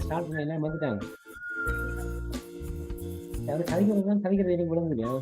Start எல்லாம் வந்துட்டாங்க. அது கழிக்கிறது எனக்கு விட முடியாது.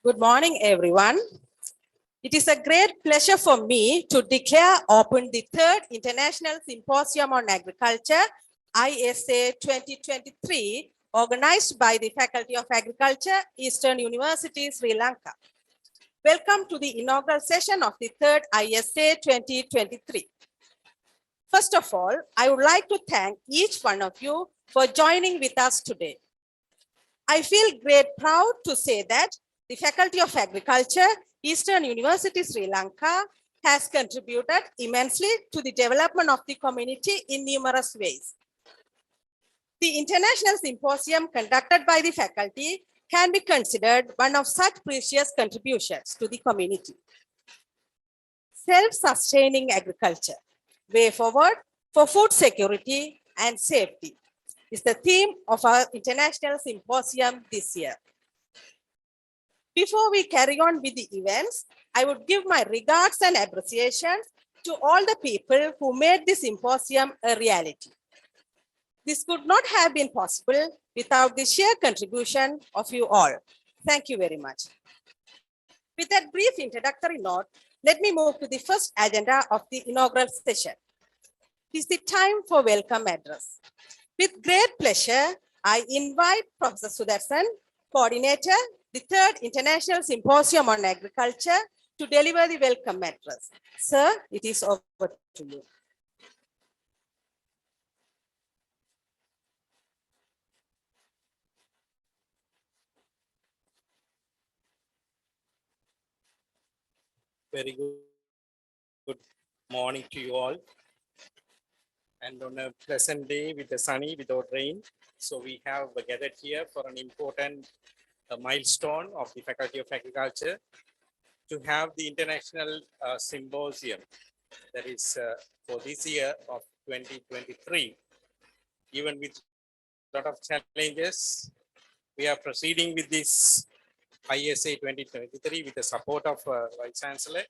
Good morning, everyone. It is a great pleasure for me to declare open the third International Symposium on Agriculture, ISA 2023, organized by the Faculty of Agriculture, Eastern University, Sri Lanka. Welcome to the inaugural session of the third ISA 2023. First of all, I would like to thank each one of you for joining with us today. I feel great proud to say that the Faculty of Agriculture, Eastern University, Sri Lanka, has contributed immensely to the development of the community in numerous ways. The International Symposium conducted by the faculty can be considered one of such precious contributions to the community. Self-sustaining agriculture, way forward for food security and safety, is the theme of our International Symposium this year. Before we carry on with the events, I would give my regards and appreciations to all the people who made this symposium a reality. This could not have been possible without the sheer contribution of you all. Thank you very much. With that brief introductory note, let me move to the first agenda of the inaugural session. It is the time for welcome address. With great pleasure, I invite Professor Sudarshan, Coordinator, the third International Symposium on Agriculture, to deliver the welcome address. Sir, it is over to you. Very good morning to you all. And on a pleasant day with the sunny, without rain. So we have gathered here for an important milestone of the Faculty of Agriculture to have the International Symposium that is for this year of 2023. Even with a lot of challenges, we are proceeding with this ISA 2023 with the support of Vice Chancellor,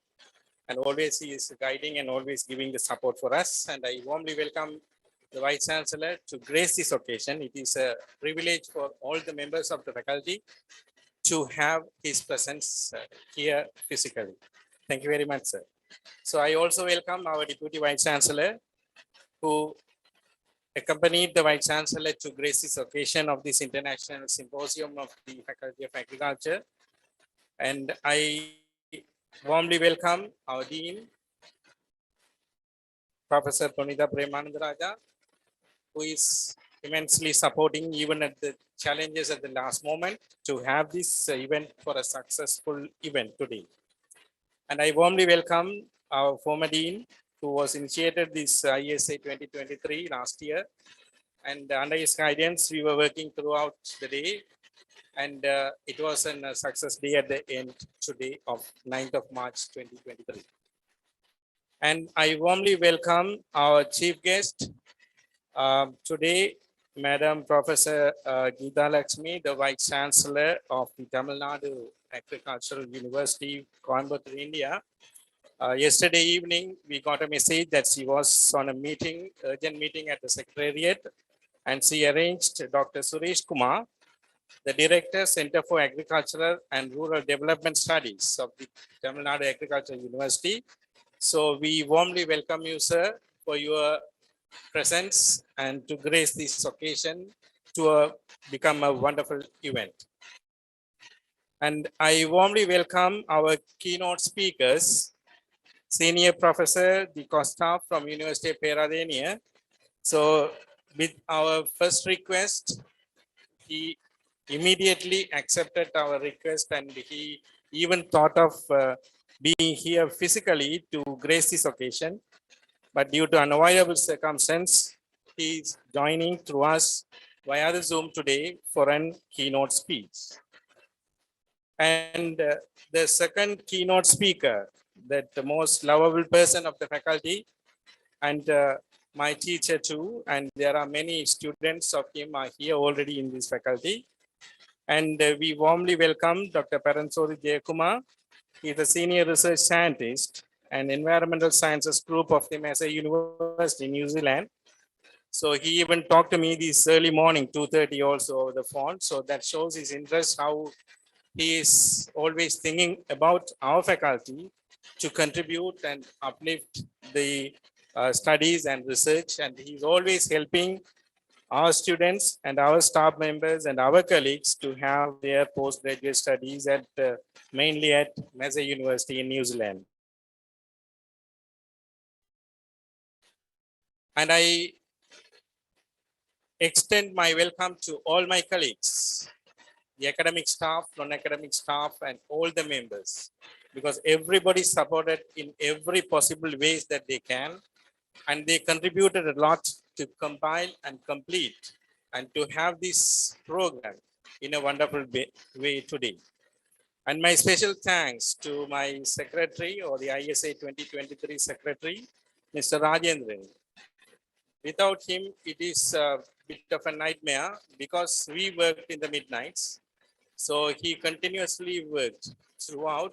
and always he is guiding and always giving the support for us. And I warmly welcome the Vice Chancellor to grace this occasion. It is a privilege for all the members of the faculty to have his presence here physically. Thank you very much, sir. So I also welcome our Deputy Vice Chancellor, who accompanied the Vice Chancellor to grace this occasion of this International Symposium of the Faculty of Agriculture. And I warmly welcome our Dean, Professor Punita Premanandaraja, who is immensely supporting even at the challenges at the last moment to have this event for a successful event today. And I warmly welcome our former Dean, who was initiated this ISA 2023 last year. And under his guidance, we were working throughout the day. And it was a success day at the end today of 9th of March 2023. And I warmly welcome our chief guest today, Madam Professor Geeta Lakshmi, the Vice Chancellor of the Tamil Nadu Agricultural University, Coimbatore, India. Yesterday evening, we got a message that she was on a meeting, urgent meeting at the Secretariat, and she arranged Dr. Suresh Kumar, the Director, Center for Agricultural and Rural Development Studies of the Tamil Nadu Agricultural University. So we warmly welcome you, sir, for your presence and to grace this occasion to become a wonderful event. And I warmly welcome our keynote speakers, Senior Professor Di Costa from University of Peradeniya. So with our first request, he immediately accepted our request and he even thought of being here physically to grace this occasion. But due to unavoidable circumstance, he is joining through us via the Zoom today for a keynote speech. And the second keynote speaker, that the most lovable person of the faculty and my teacher too, and there are many students of him are here already in this faculty. And we warmly welcome Dr. Paransori Jayakumar. He is a senior research scientist and environmental sciences group of the Massey University, New Zealand. So he even talked to me this early morning, 2:30 also over the phone. So that shows his interest, how he is always thinking about our faculty to contribute and uplift the studies and research. And he's always helping our students and our staff members and our colleagues to have their postgraduate studies at mainly at Massey University in New Zealand. And I extend my welcome to all my colleagues, the academic staff, non-academic staff, and all the members, because everybody supported in every possible ways that they can, and they contributed a lot to compile and complete and to have this program in a wonderful way today. And my special thanks to my secretary, or the ISA 2023 secretary, Mr. Rajendran. Without him, it is a bit of a nightmare because we worked in the midnights. So he continuously worked throughout,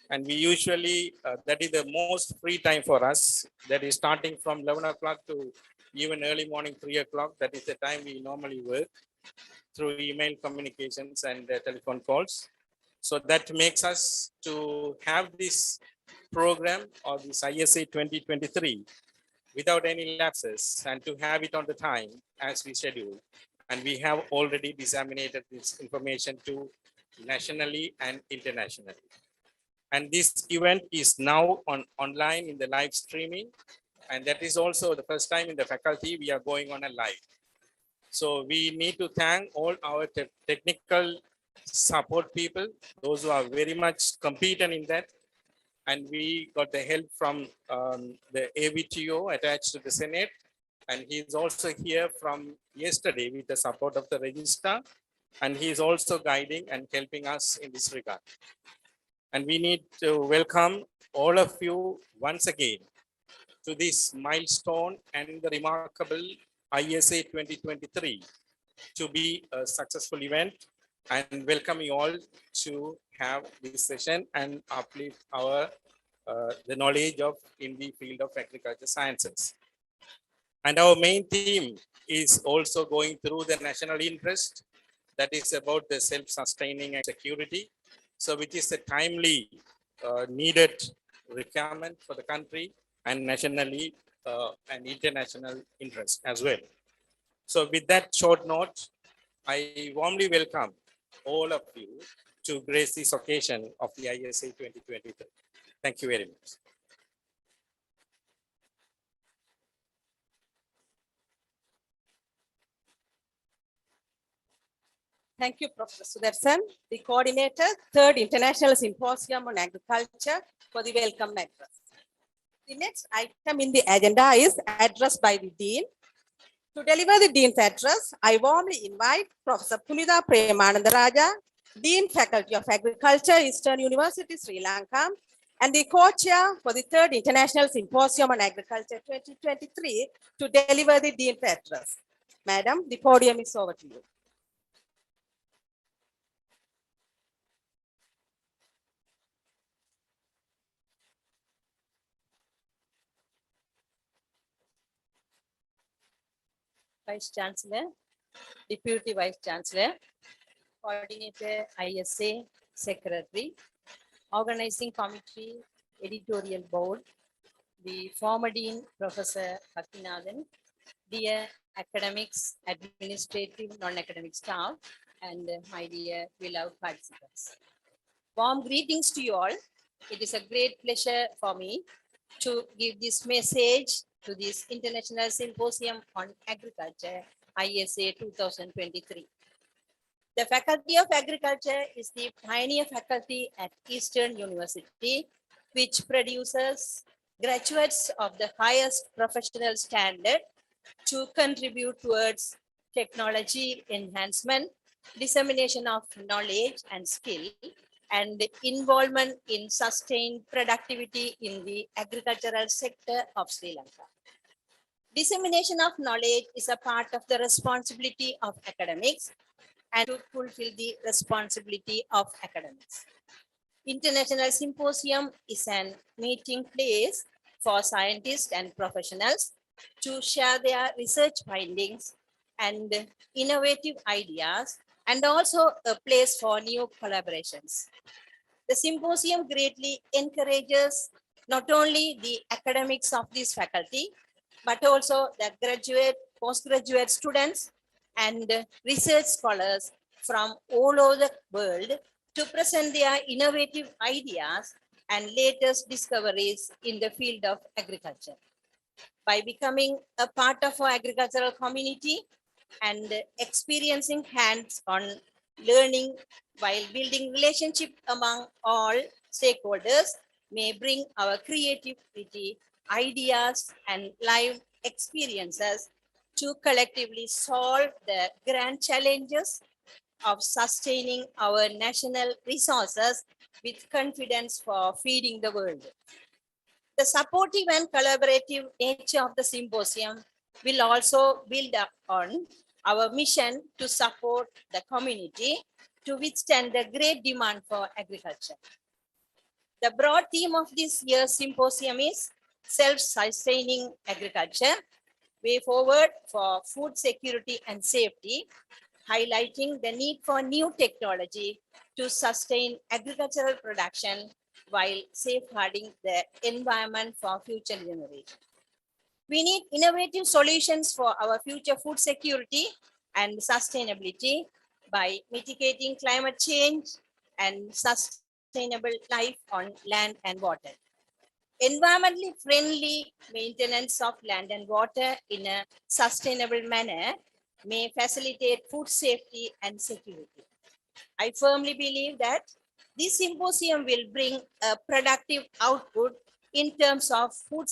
and we usually, that is the most free time for us. That is starting from 11 o'clock to even early morning, 3 o'clock. That is the time we normally work through email communications and telephone calls. So that makes us to have this program or this ISA 2023 without any lapses and to have it on the time as we schedule. And we have already disseminated this information to nationally and internationally. And this event is now online in the live streaming. And that is also the first time in the faculty we are going on a live. So we need to thank all our technical support people, those who are very much competent in that. And we got the help from the AVTO attached to the Senate. And he is also here from yesterday with the support of the Register. And he is also guiding and helping us in this regard. And we need to welcome all of you once again to this milestone and the remarkable ISA 2023 to be a successful event, and welcome you all to have this session and uplift our the knowledge of in the field of agriculture sciences. And our main theme is also going through the national interest, that is about the self-sustaining and security. So which is a timely needed requirement for the country and nationally and international interest as well. So with that short note, I warmly welcome all of you to grace this occasion of the ISA 2023. Thank you very much. Thank you, Professor Sudarshan, the coordinator, Third International Symposium on Agriculture, for the welcome address. The next item in the agenda is address by the Dean. To deliver the Dean's address, I warmly invite Professor Punitha Premanandaraja, Dean Faculty of Agriculture, Eastern University, Sri Lanka, and the co-chair for the Third International Symposium on Agriculture 2023 to deliver the Dean's address. Madam, the podium is over to you. Vice Chancellor, Deputy Vice Chancellor, Coordinator ISA, Secretary, Organizing Committee, Editorial Board, the former Dean, Professor Bhaktinathan, dear academics, administrative, non-academic staff, and my dear beloved participants. Warm greetings to you all. It is a great pleasure for me to give this message to this International Symposium on Agriculture, ISA 2023. The Faculty of Agriculture is the pioneer faculty at Eastern University, which produces graduates of the highest professional standard to contribute towards technology enhancement, dissemination of knowledge and skill, and involvement in sustained productivity in the agricultural sector of Sri Lanka. Dissemination of knowledge is a part of the responsibility of academics and to fulfill the responsibility of academics. International Symposium is an meeting place for scientists and professionals to share their research findings and innovative ideas, and also a place for new collaborations. The symposium greatly encourages not only the academics of this faculty, but also the graduate, postgraduate students and research scholars from all over the world to present their innovative ideas and latest discoveries in the field of agriculture. By becoming a part of our agricultural community and experiencing hands-on learning while building relationship among all stakeholders may bring our creativity, ideas, and live experiences to collectively solve the grand challenges of sustaining our national resources with confidence for feeding the world. The supportive and collaborative nature of the symposium will also build up on our mission to support the community to withstand the great demand for agriculture. The broad theme of this year's symposium is self-sustaining agriculture, way forward for food security and safety, highlighting the need for new technology to sustain agricultural production while safeguarding the environment for future generations. We need innovative solutions for our future food security and sustainability by mitigating climate change and sustainable life on land and water. Environmentally friendly maintenance of land and water in a sustainable manner may facilitate food safety and security. I firmly believe that this symposium will bring a productive output in terms of food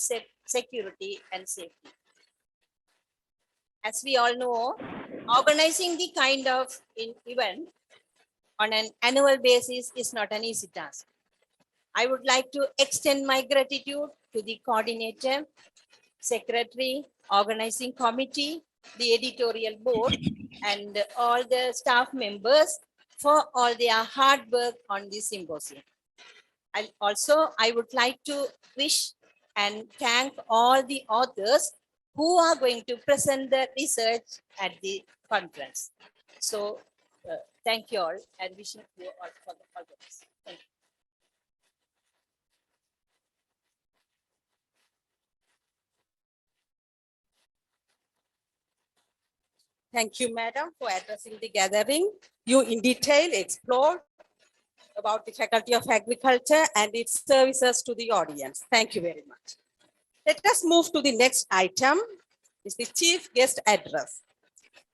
security and safety. As we all know, organizing the kind of event on an annual basis is not an easy task. I would like to extend my gratitude to the coordinator, secretary, organizing committee, the editorial board, and all the staff members for all their hard work on this symposium. And also, I would like to wish and thank all the authors who are going to present the research at the conference. So, thank you all and wishing you all for the best. Thank you. Thank you, Madam, for addressing the gathering. You in detail explored about the Faculty of Agriculture and its services to the audience. Thank you very much. Let us move to the next item, is the Chief Guest Address.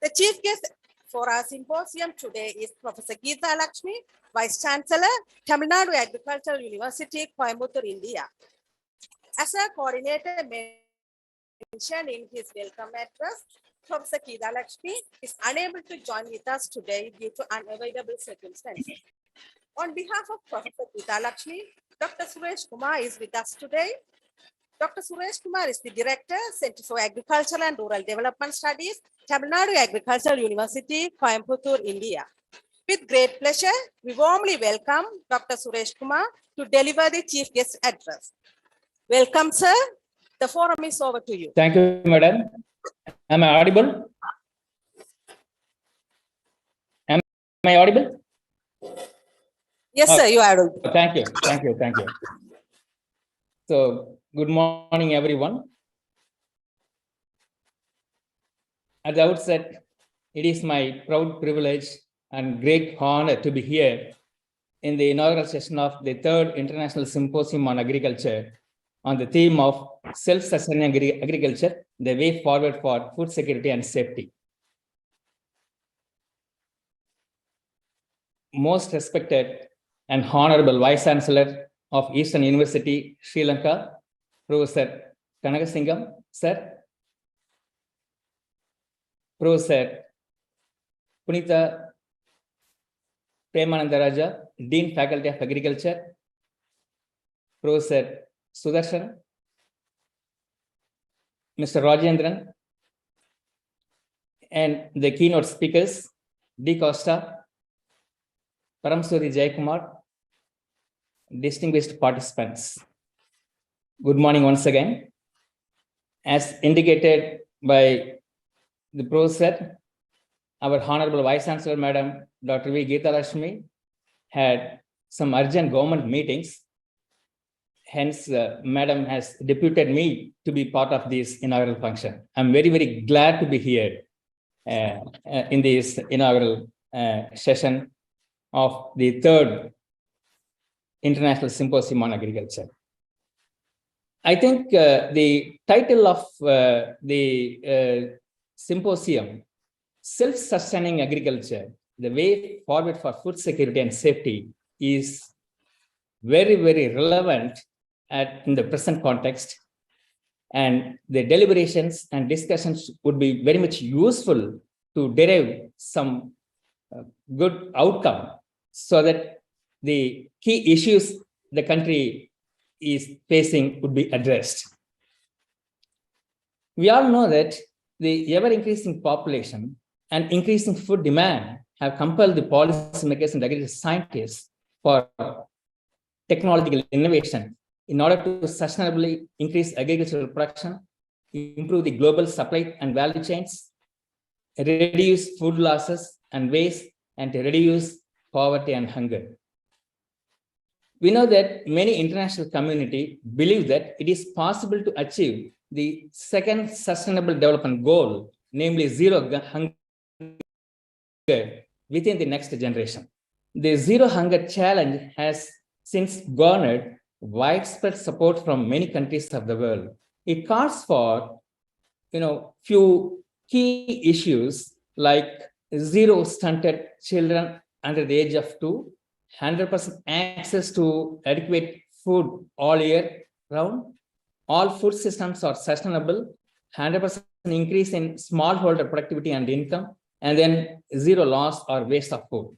The Chief Guest for our symposium today is Professor Geeta Lakshmi, Vice Chancellor, Tamil Nadu Agricultural University, Coimbatore, India. As a coordinator mentioned in his welcome address, Professor Geeta Lakshmi is unable to join with us today due to unavoidable circumstances. On behalf of Professor Geeta Lakshmi, Dr. Suresh Kumar is with us today. Dr. Suresh Kumar is the Director, Center for Agricultural and Rural Development Studies, Tamil Nadu Agricultural University, Coimbatore, India. With great pleasure, we warmly welcome Dr. Suresh Kumar to deliver the Chief Guest Address. Welcome, sir. The forum is over to you. Thank you, madam. Am I audible? Am I audible? Yes, sir, you are. Thank you. So, good morning, everyone. At the outset, it is my proud privilege and great honor to be here in the inaugural session of the 3rd International Symposium on Agriculture on the theme of self-sustaining agriculture, the way forward for food security and safety. Most respected and honorable Vice Chancellor of Eastern University, Sri Lanka, Professor Kanagasingam, sir. Professor Punitha Premananda Raja, Dean Faculty of Agriculture, Professor Sudarshan, Mr. Rajendran, and the keynote speakers, D. Costa, Paramsuri Jayakumar, distinguished participants. Good morning once again. As indicated by the professor, our Honorable Vice Chancellor, Madam Dr. V. Geeta Lakshmi, had some urgent government meetings. Hence, Madam has deputed me to be part of this inaugural function. I'm very, very glad to be here in this inaugural session of the 3rd International Symposium on Agriculture. I think the title of the symposium, Self-Sustaining Agriculture, the way forward for food security and safety, is very, very relevant in the present context. And the deliberations and discussions would be very much useful to derive some good outcome so that the key issues the country is facing would be addressed. We all know that the ever-increasing population and increasing food demand have compelled the policymakers and agricultural scientists for technological innovation in order to sustainably increase agricultural production, improve the global supply and value chains, reduce food losses and waste, and to reduce poverty and hunger. We know that many international community believe that it is possible to achieve the 2nd Sustainable Development Goal, namely zero hunger, within the next generation. The Zero Hunger Challenge has since garnered widespread support from many countries of the world. It calls for, few key issues like zero stunted children under the age of 2, 100% access to adequate food all year round. All food systems are sustainable, 100% increase in smallholder productivity and income, and then zero loss or waste of food.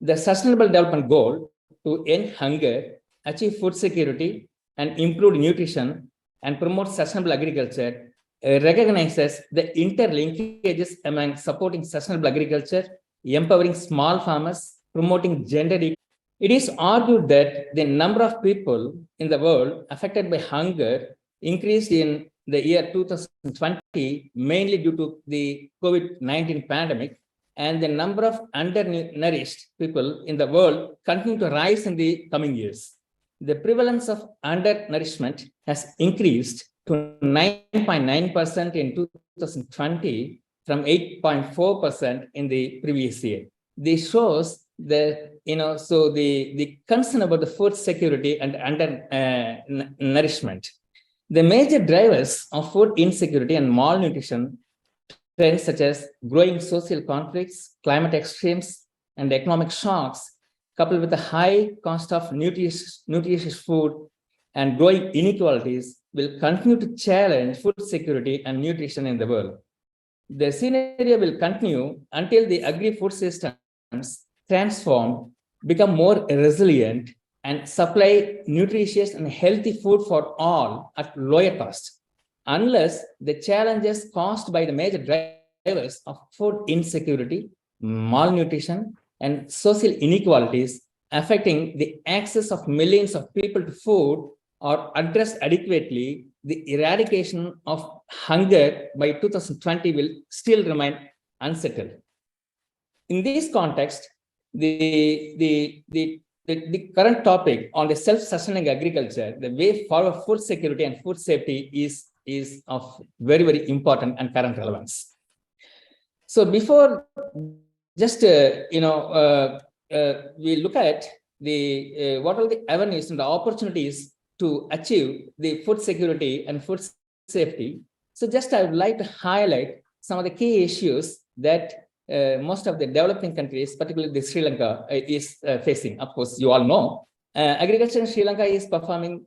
The Sustainable Development Goal to end hunger, achieve food security, and improve nutrition and promote sustainable agriculture recognizes the interlinkages among supporting sustainable agriculture, empowering small farmers, promoting gender equality. It is argued that the number of people in the world affected by hunger increased in the year 2020, mainly due to the COVID-19 pandemic, and the number of undernourished people in the world continue to rise in the coming years. The prevalence of undernourishment has increased to 9.9% in 2020 from 8.4% in the previous year. This shows that, so the concern about the food security and undernourishment. The major drivers of food insecurity and malnutrition trends such as growing social conflicts, climate extremes, and economic shocks, coupled with a high cost of nutritious food and growing inequalities, will continue to challenge food security and nutrition in the world. The scenario will continue until the agri-food systems transform, become more resilient, and supply nutritious and healthy food for all at lower cost, unless the challenges caused by the major drivers of food insecurity, malnutrition, and social inequalities affecting the access of millions of people to food are addressed adequately, the eradication of hunger by 2020 will still remain unsettled. In this context, the current topic on the self-sustaining agriculture, the way forward food security and food safety is of very, very important and current relevance. So before just, we look at the what are the avenues and the opportunities to achieve the food security and food safety. So just I would like to highlight some of the key issues that most of the developing countries, particularly the Sri Lanka, is facing. Of course, you all know, agriculture in Sri Lanka is performing,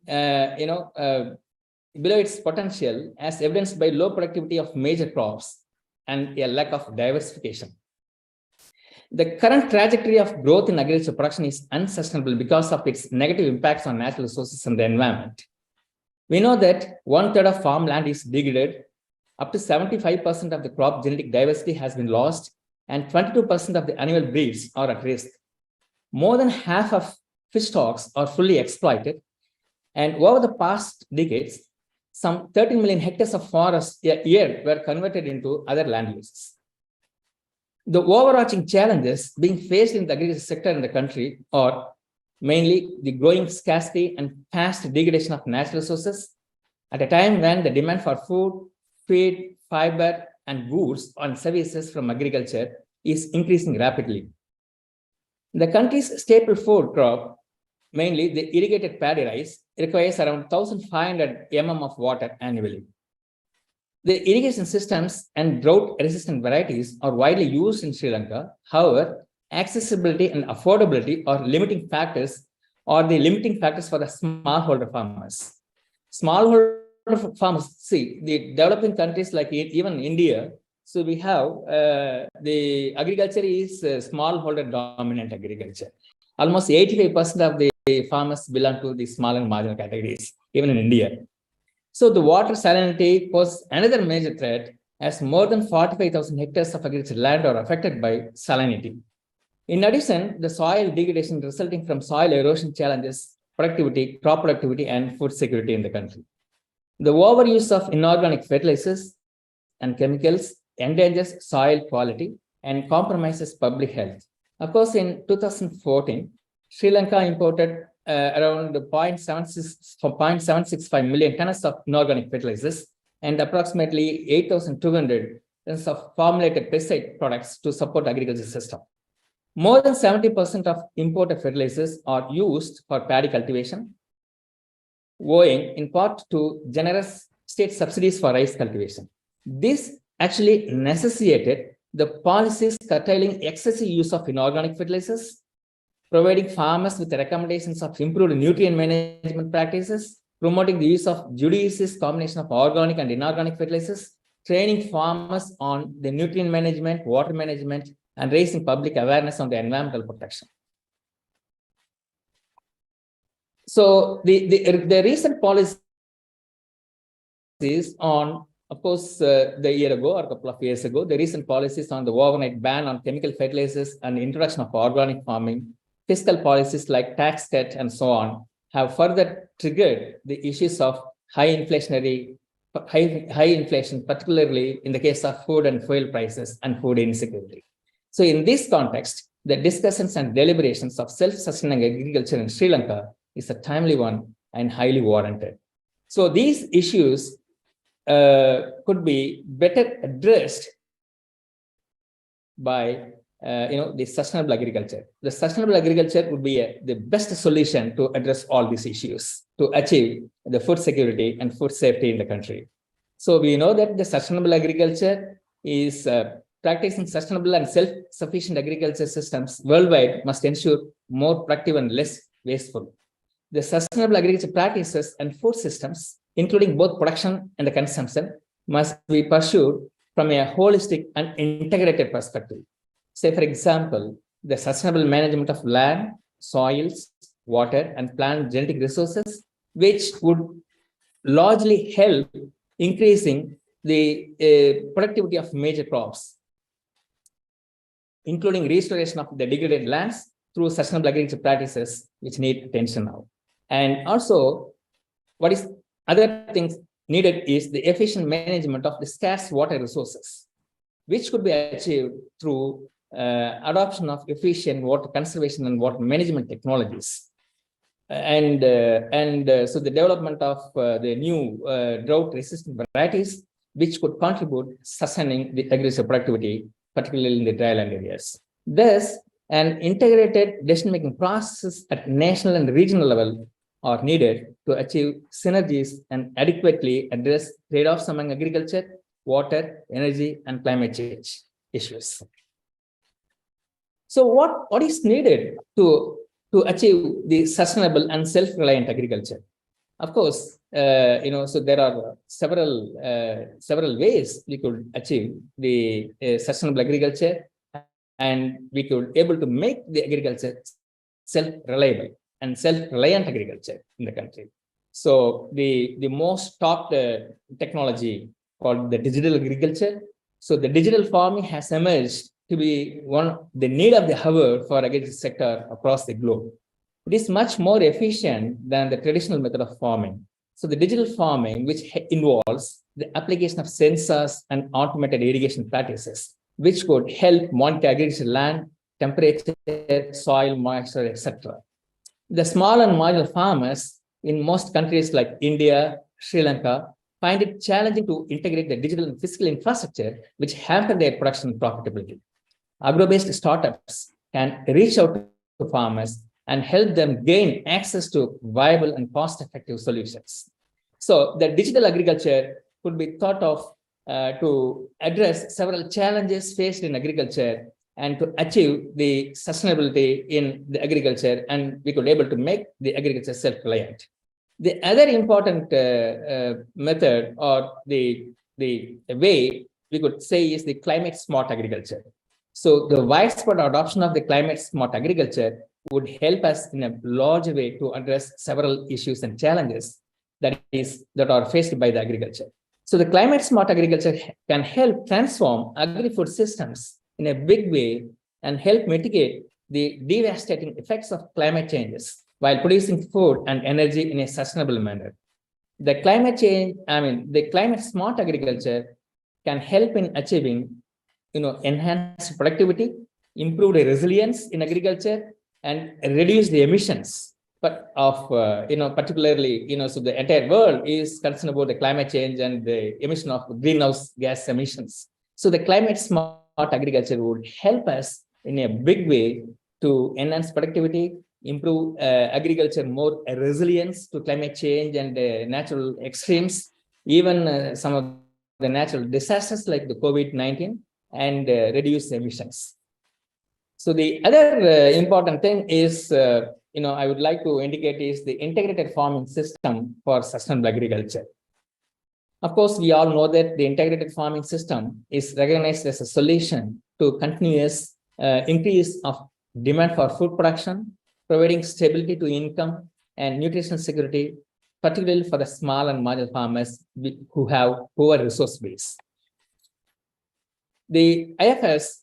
below its potential, as evidenced by low productivity of major crops and a lack of diversification. The current trajectory of growth in agriculture production is unsustainable because of its negative impacts on natural resources and the environment. We know that 1/3 of farmland is degraded, up to 75% of the crop genetic diversity has been lost, and 22% of the animal breeds are at risk. More than half of fish stocks are fully exploited, and over the past decades, some 13 million hectares of forest a year were converted into other land uses. The overarching challenges being faced in the agriculture sector in the country are mainly the growing scarcity and fast degradation of natural resources at a time when the demand for food, feed, fiber, and goods and services from agriculture is increasing rapidly. The country's staple food crop, mainly the irrigated paddy rice, requires around 1,500 mm of water annually. The irrigation systems and drought-resistant varieties are widely used in Sri Lanka. However, accessibility and affordability are limiting factors for the smallholder farmers. Smallholder farmers, see, the developing countries like even India, so we have the agriculture is smallholder dominant agriculture. Almost 85% of the farmers belong to the small and marginal categories, even in India. So the water salinity poses another major threat, as more than 45,000 hectares of agricultural land are affected by salinity. In addition, the soil degradation resulting from soil erosion challenges productivity, crop productivity, and food security in the country. The overuse of inorganic fertilizers and chemicals endangers soil quality and compromises public health. Of course, in 2014, Sri Lanka imported around 0.765 million tons of inorganic fertilizers and approximately 8,200 tons of formulated pesticide products to support agriculture system. More than 70% of imported fertilizers are used for paddy cultivation, owing in part to generous state subsidies for rice cultivation. This actually necessitated the policies curtailing excessive use of inorganic fertilizers, providing farmers with recommendations of improved nutrient management practices, promoting the use of judicious combination of organic and inorganic fertilizers, training farmers on the nutrient management, water management, and raising public awareness on the environmental protection. So the recent policies on, of course, the year ago or a couple of years ago, the recent policies on the overnight ban on chemical fertilizers and introduction of organic farming, fiscal policies like tax cut and so on, have further triggered the issues of high inflation, particularly in the case of food and fuel prices and food insecurity. So in this context, the discussions and deliberations of self-sustaining agriculture in Sri Lanka is a timely one and highly warranted. So these issues could be better addressed by the sustainable agriculture. The sustainable agriculture would be the best solution to address all these issues to achieve the food security and food safety in the country. So we know that the sustainable agriculture is practicing sustainable and self-sufficient agriculture systems worldwide must ensure more productive and less wasteful. The sustainable agriculture practices and food systems, including both production and the consumption, must be pursued from a holistic and integrated perspective. Say, for example, the sustainable management of land, soils, water, and plant genetic resources, which would largely help increasing the productivity of major crops, including restoration of the degraded lands through sustainable agriculture practices, which need attention now. And also, what is other things needed is the efficient management of the scarce water resources, which could be achieved through adoption of efficient water conservation and water management technologies. So the development of the new drought-resistant varieties, which could contribute sustaining the agricultural productivity, particularly in the dryland areas. Thus, an integrated decision-making process at national and regional level are needed to achieve synergies and adequately address trade-offs among agriculture, water, energy, and climate change issues. So what is needed to achieve the sustainable and self-reliant agriculture? Of course, so there are several ways we could achieve the sustainable agriculture, and we could able to make the agriculture self-reliable and self-reliant agriculture in the country. So the most top technology called the digital agriculture. So the digital farming has emerged to be the need of the hour for agriculture sector across the globe. It is much more efficient than the traditional method of farming. So the digital farming, which involves the application of sensors and automated irrigation practices, which could help monitor agricultural land, temperature, soil moisture, etc. The small and marginal farmers in most countries like India, Sri Lanka, find it challenging to integrate the digital and physical infrastructure, which hamper their production and profitability. Agro-based startups can reach out to farmers and help them gain access to viable and cost-effective solutions. So the digital agriculture could be thought of to address several challenges faced in agriculture and to achieve the sustainability in the agriculture, and we could be able to make the agriculture self-reliant. The other important method or the way we could say is the climate smart agriculture. So the widespread adoption of the climate smart agriculture would help us in a large way to address several issues and challenges that are faced by the agriculture. So the climate smart agriculture can help transform agri-food systems in a big way and help mitigate the devastating effects of climate changes while producing food and energy in a sustainable manner. The climate smart agriculture can help in achieving, enhanced productivity, improve the resilience in agriculture, and reduce the emissions. But particularly, so the entire world is concerned about the climate change and the emission of greenhouse gas emissions. So the climate smart agriculture would help us in a big way to enhance productivity, improve agriculture more resilience to climate change and natural extremes, even some of the natural disasters like the COVID-19, and reduce emissions. So the other important thing is, I would like to indicate is the integrated farming system for sustainable agriculture. Of course, we all know that the integrated farming system is recognized as a solution to continuous increase of demand for food production, providing stability to income and nutrition security, particularly for the small and marginal farmers who have poor resource base. The IFS,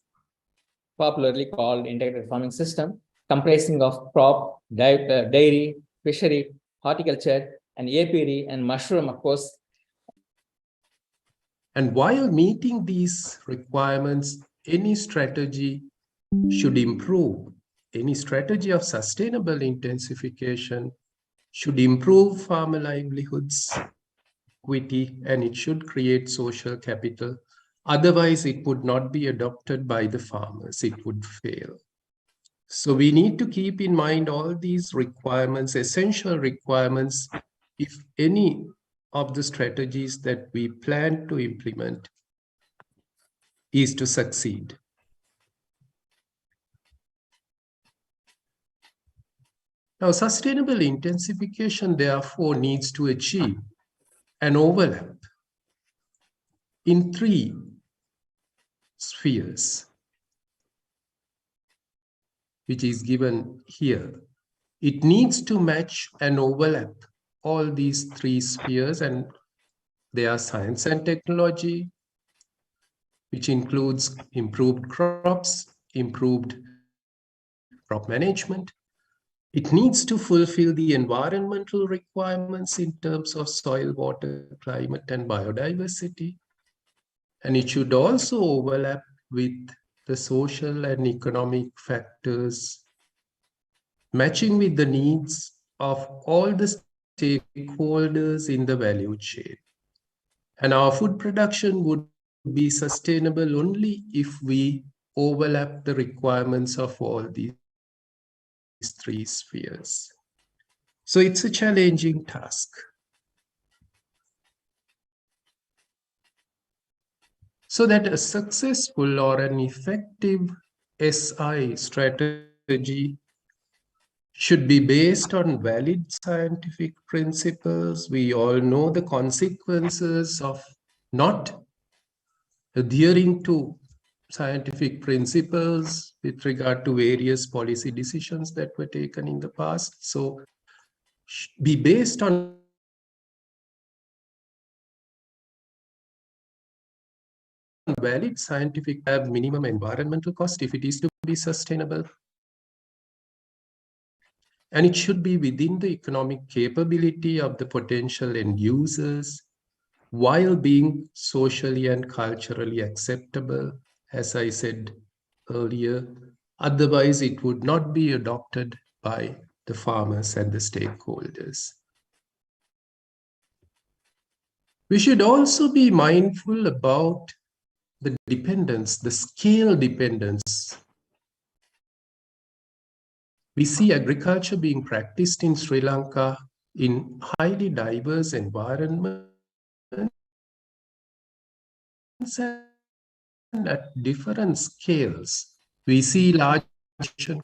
popularly called integrated farming system, comprising of crop, dairy, fishery, horticulture, and apiary and mushroom, of course. And while meeting these requirements, any strategy should improve. Any strategy of sustainable intensification should improve farmer livelihoods, equity, and it should create social capital. Otherwise, it would not be adopted by the farmers. It would fail. So we need to keep in mind all these requirements, essential requirements, if any of the strategies that we plan to implement is to succeed. Now, sustainable intensification, therefore, needs to achieve an overlap in 3 spheres, which is given here. It needs to match and overlap all these 3 spheres, and they are science and technology, which includes improved crops, improved crop management. It needs to fulfill the environmental requirements in terms of soil, water, climate, and biodiversity. And it should also overlap with the social and economic factors, matching with the needs of all the stakeholders in the value chain. And our food production would be sustainable only if we overlap the requirements of all these 3 spheres. So it's a challenging task. So that a successful or an effective SI strategy should be based on valid scientific principles. We all know the consequences of not adhering to scientific principles with regard to various policy decisions that were taken in the past. So be based on valid scientific minimum environmental cost if it is to be sustainable. And it should be within the economic capability of the potential end users while being socially and culturally acceptable, as I said earlier. Otherwise, it would not be adopted by the farmers and the stakeholders. We should also be mindful about the dependence, the scale dependence. We see agriculture being practiced in Sri Lanka in highly diverse environments and at different scales. We see large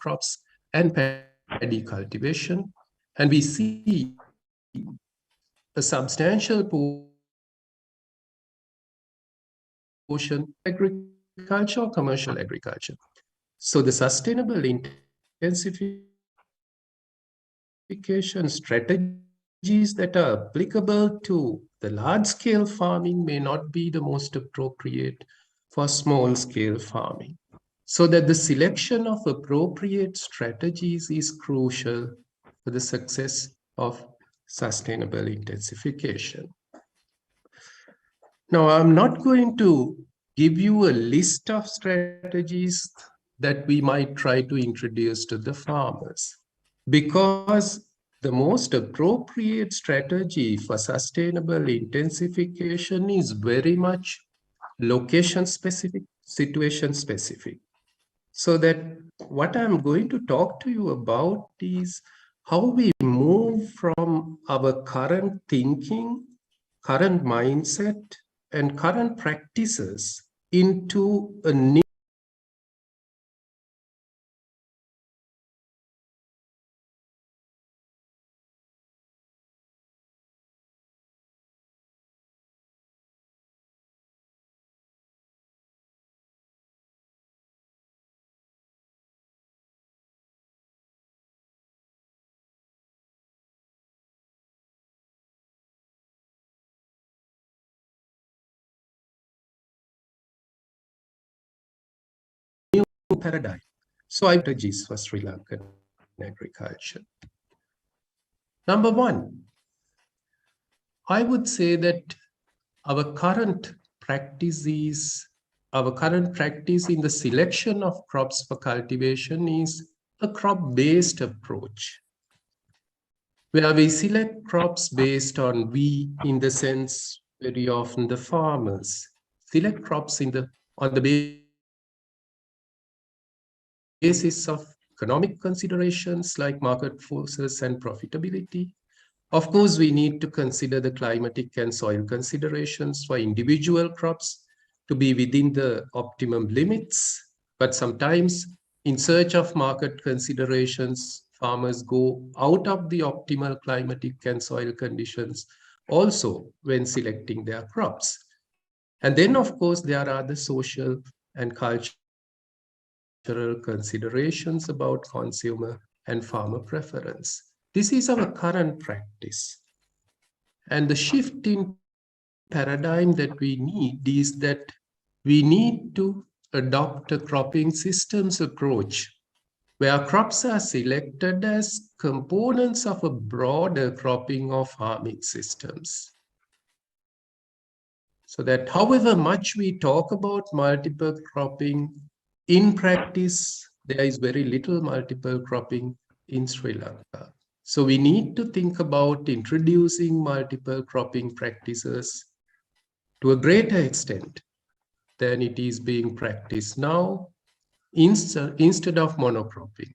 crops and paddy cultivation, and we see a substantial portion agriculture or commercial agriculture. So the sustainable intensification strategies that are applicable to the large-scale farming may not be the most appropriate for small-scale farming. So that the selection of appropriate strategies is crucial for the success of sustainable intensification. Now, I'm not going to give you a list of strategies that we might try to introduce to the farmers, because the most appropriate strategy for sustainable intensification is very much location-specific, situation-specific. So that what I'm going to talk to you about is how we move from our current thinking, current mindset, and current practices into a new paradigm. So strategies for Sri Lankan agriculture. Number one, I would say that our current practice in the selection of crops for cultivation is a crop-based approach, where we select crops based on in the sense very often the farmers select crops on the basis of economic considerations like market forces and profitability. Of course, we need to consider the climatic and soil considerations for individual crops to be within the optimum limits. But sometimes, in search of market considerations, farmers go out of the optimal climatic and soil conditions also when selecting their crops. And then, of course, there are the social and cultural considerations about consumer and farmer preference. This is our current practice. And the shift in paradigm that we need is that we need to adopt a cropping systems approach where crops are selected as components of a broader cropping or farming systems. So that however much we talk about multiple cropping, in practice, there is very little multiple cropping in Sri Lanka. So we need to think about introducing multiple cropping practices to a greater extent than it is being practiced now, instead of monocropping.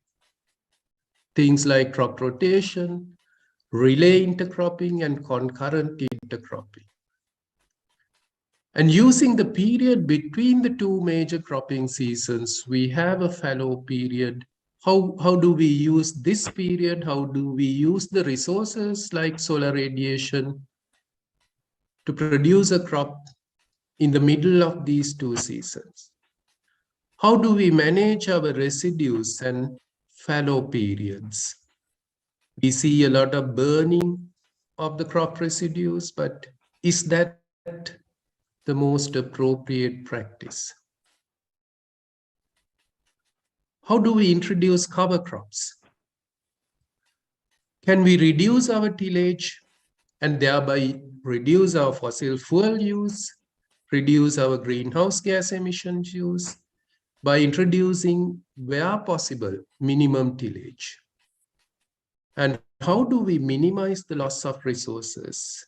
Things like crop rotation, relay intercropping, and concurrent intercropping. And using the period between the two major cropping seasons, we have a fallow period. How do we use this period? How do we use the resources like solar radiation to produce a crop in the middle of these two seasons? How do we manage our residues and fallow periods? We see a lot of burning of the crop residues, but is that the most appropriate practice? How do we introduce cover crops? Can we reduce our tillage and thereby reduce our fossil fuel use, reduce our greenhouse gas emissions use by introducing, where possible, minimum tillage? And how do we minimize the loss of resources,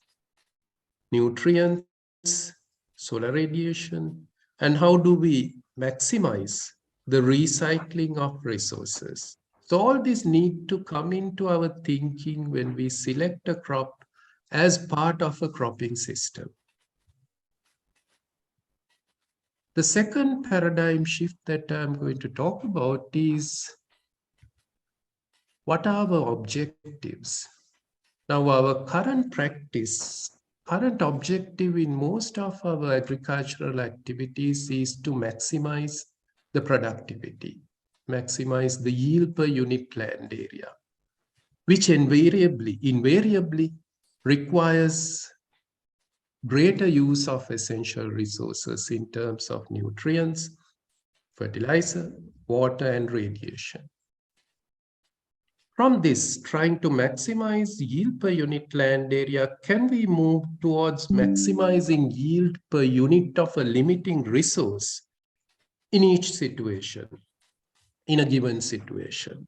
nutrients, solar radiation, and how do we maximize the recycling of resources? So all this need to come into our thinking when we select a crop as part of a cropping system. The second paradigm shift that I'm going to talk about is what are our objectives? Now, our current objective in most of our agricultural activities is to maximize the productivity, maximize the yield per unit land area, which invariably requires greater use of essential resources in terms of nutrients, fertilizer, water, and radiation. From this, trying to maximize yield per unit land area, can we move towards maximizing yield per unit of a limiting resource in each situation, in a given situation?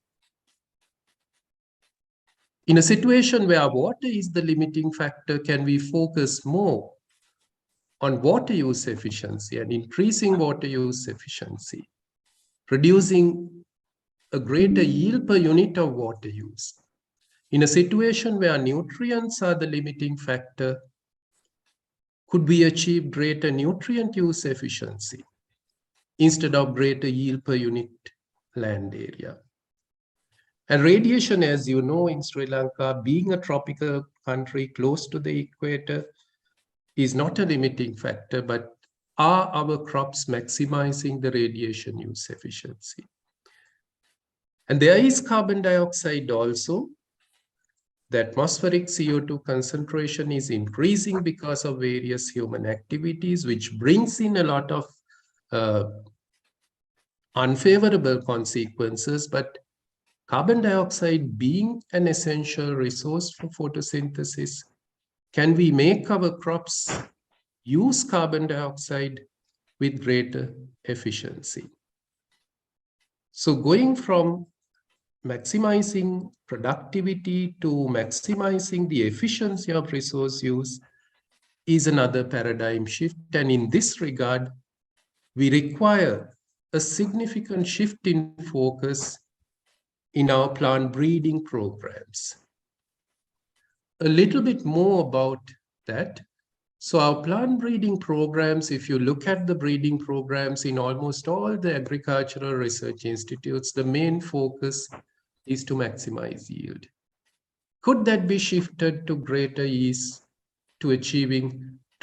In a situation where water is the limiting factor, can we focus more on water use efficiency and increasing water use efficiency, producing a greater yield per unit of water use? In a situation where nutrients are the limiting factor, could we achieve greater nutrient use efficiency instead of greater yield per unit land area? And radiation, as you know, in Sri Lanka, being a tropical country close to the equator, is not a limiting factor, but are our crops maximizing the radiation use efficiency? And there is carbon dioxide also. The atmospheric CO2 concentration is increasing because of various human activities, which brings in a lot of unfavorable consequences, but carbon dioxide being an essential resource for photosynthesis, can we make our crops use carbon dioxide with greater efficiency? So going from maximizing productivity to maximizing the efficiency of resource use is another paradigm shift. And in this regard, we require a significant shift in focus in our plant breeding programs. A little bit more about that. So our plant breeding programs, if you look at the breeding programs in almost all the agricultural research institutes, the main focus is to maximize yield. Could that be shifted to greater ease, to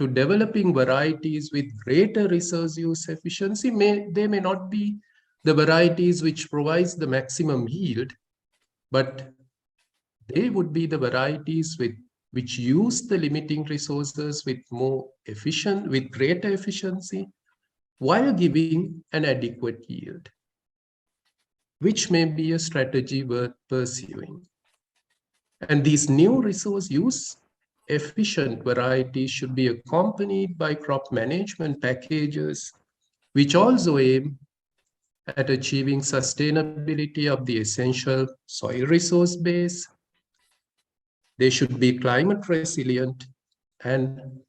developing varieties with greater resource use efficiency? They may not be the varieties which provides the maximum yield, but they would be the varieties which use the limiting resources with greater efficiency, while giving an adequate yield, which may be a strategy worth pursuing. And these new resource use efficient varieties should be accompanied by crop management packages, which also aim at achieving sustainability of the essential soil resource base. They should be climate resilient, and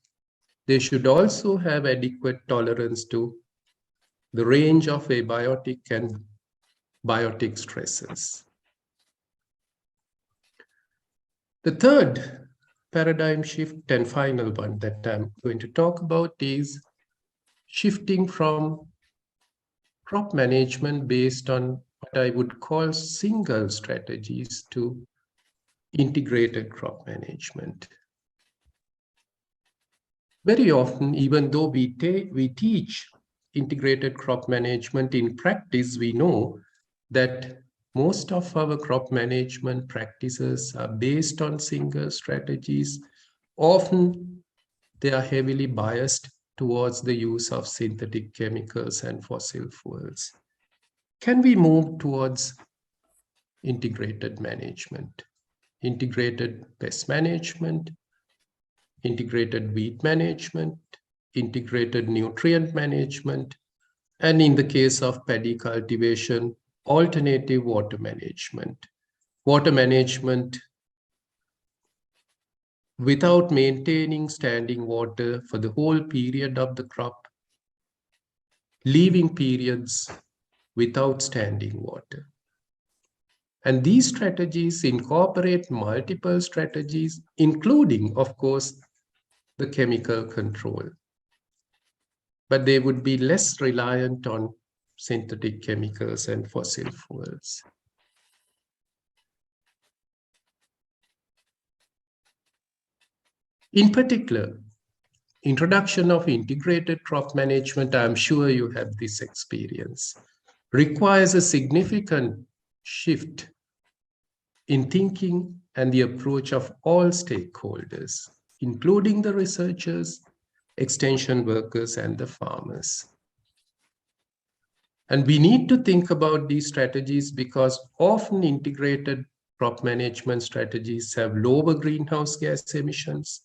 they should also have adequate tolerance to the range of abiotic and biotic stresses. The third paradigm shift and final one that I'm going to talk about is shifting from crop management based on what I would call single strategies to integrated crop management. Very often, even though we teach integrated crop management in practice, we know that most of our crop management practices are based on single strategies. Often, they are heavily biased towards the use of synthetic chemicals and fossil fuels. Can we move towards integrated management, integrated pest management, integrated weed management, integrated nutrient management, and in the case of paddy cultivation, alternative water management. Water management without maintaining standing water for the whole period of the crop, leaving periods without standing water. And these strategies incorporate multiple strategies, including, of course, the chemical control. But they would be less reliant on synthetic chemicals and fossil fuels. In particular, introduction of integrated crop management, I'm sure you have this experience, requires a significant shift in thinking and the approach of all stakeholders, including the researchers, extension workers, and the farmers. And we need to think about these strategies because often integrated crop management strategies have lower greenhouse gas emissions,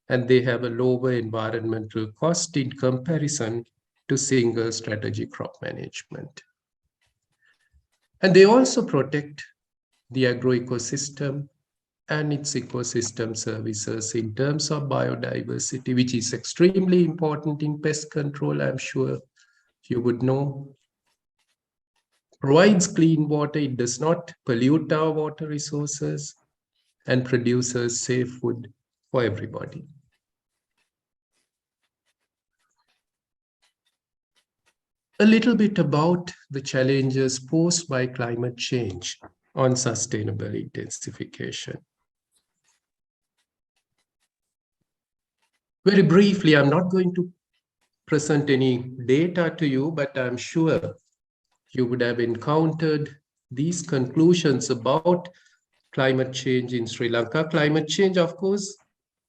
and they have a lower environmental cost in comparison to single strategy crop management. And they also protect the agroecosystem and its ecosystem services in terms of biodiversity, which is extremely important in pest control, I'm sure you would know. Provides clean water, it does not pollute our water resources, and produces safe food for everybody. A little bit about the challenges posed by climate change on sustainable intensification. Very briefly, I'm not going to present any data to you, but I'm sure you would have encountered these conclusions about climate change in Sri Lanka. Climate change, of course,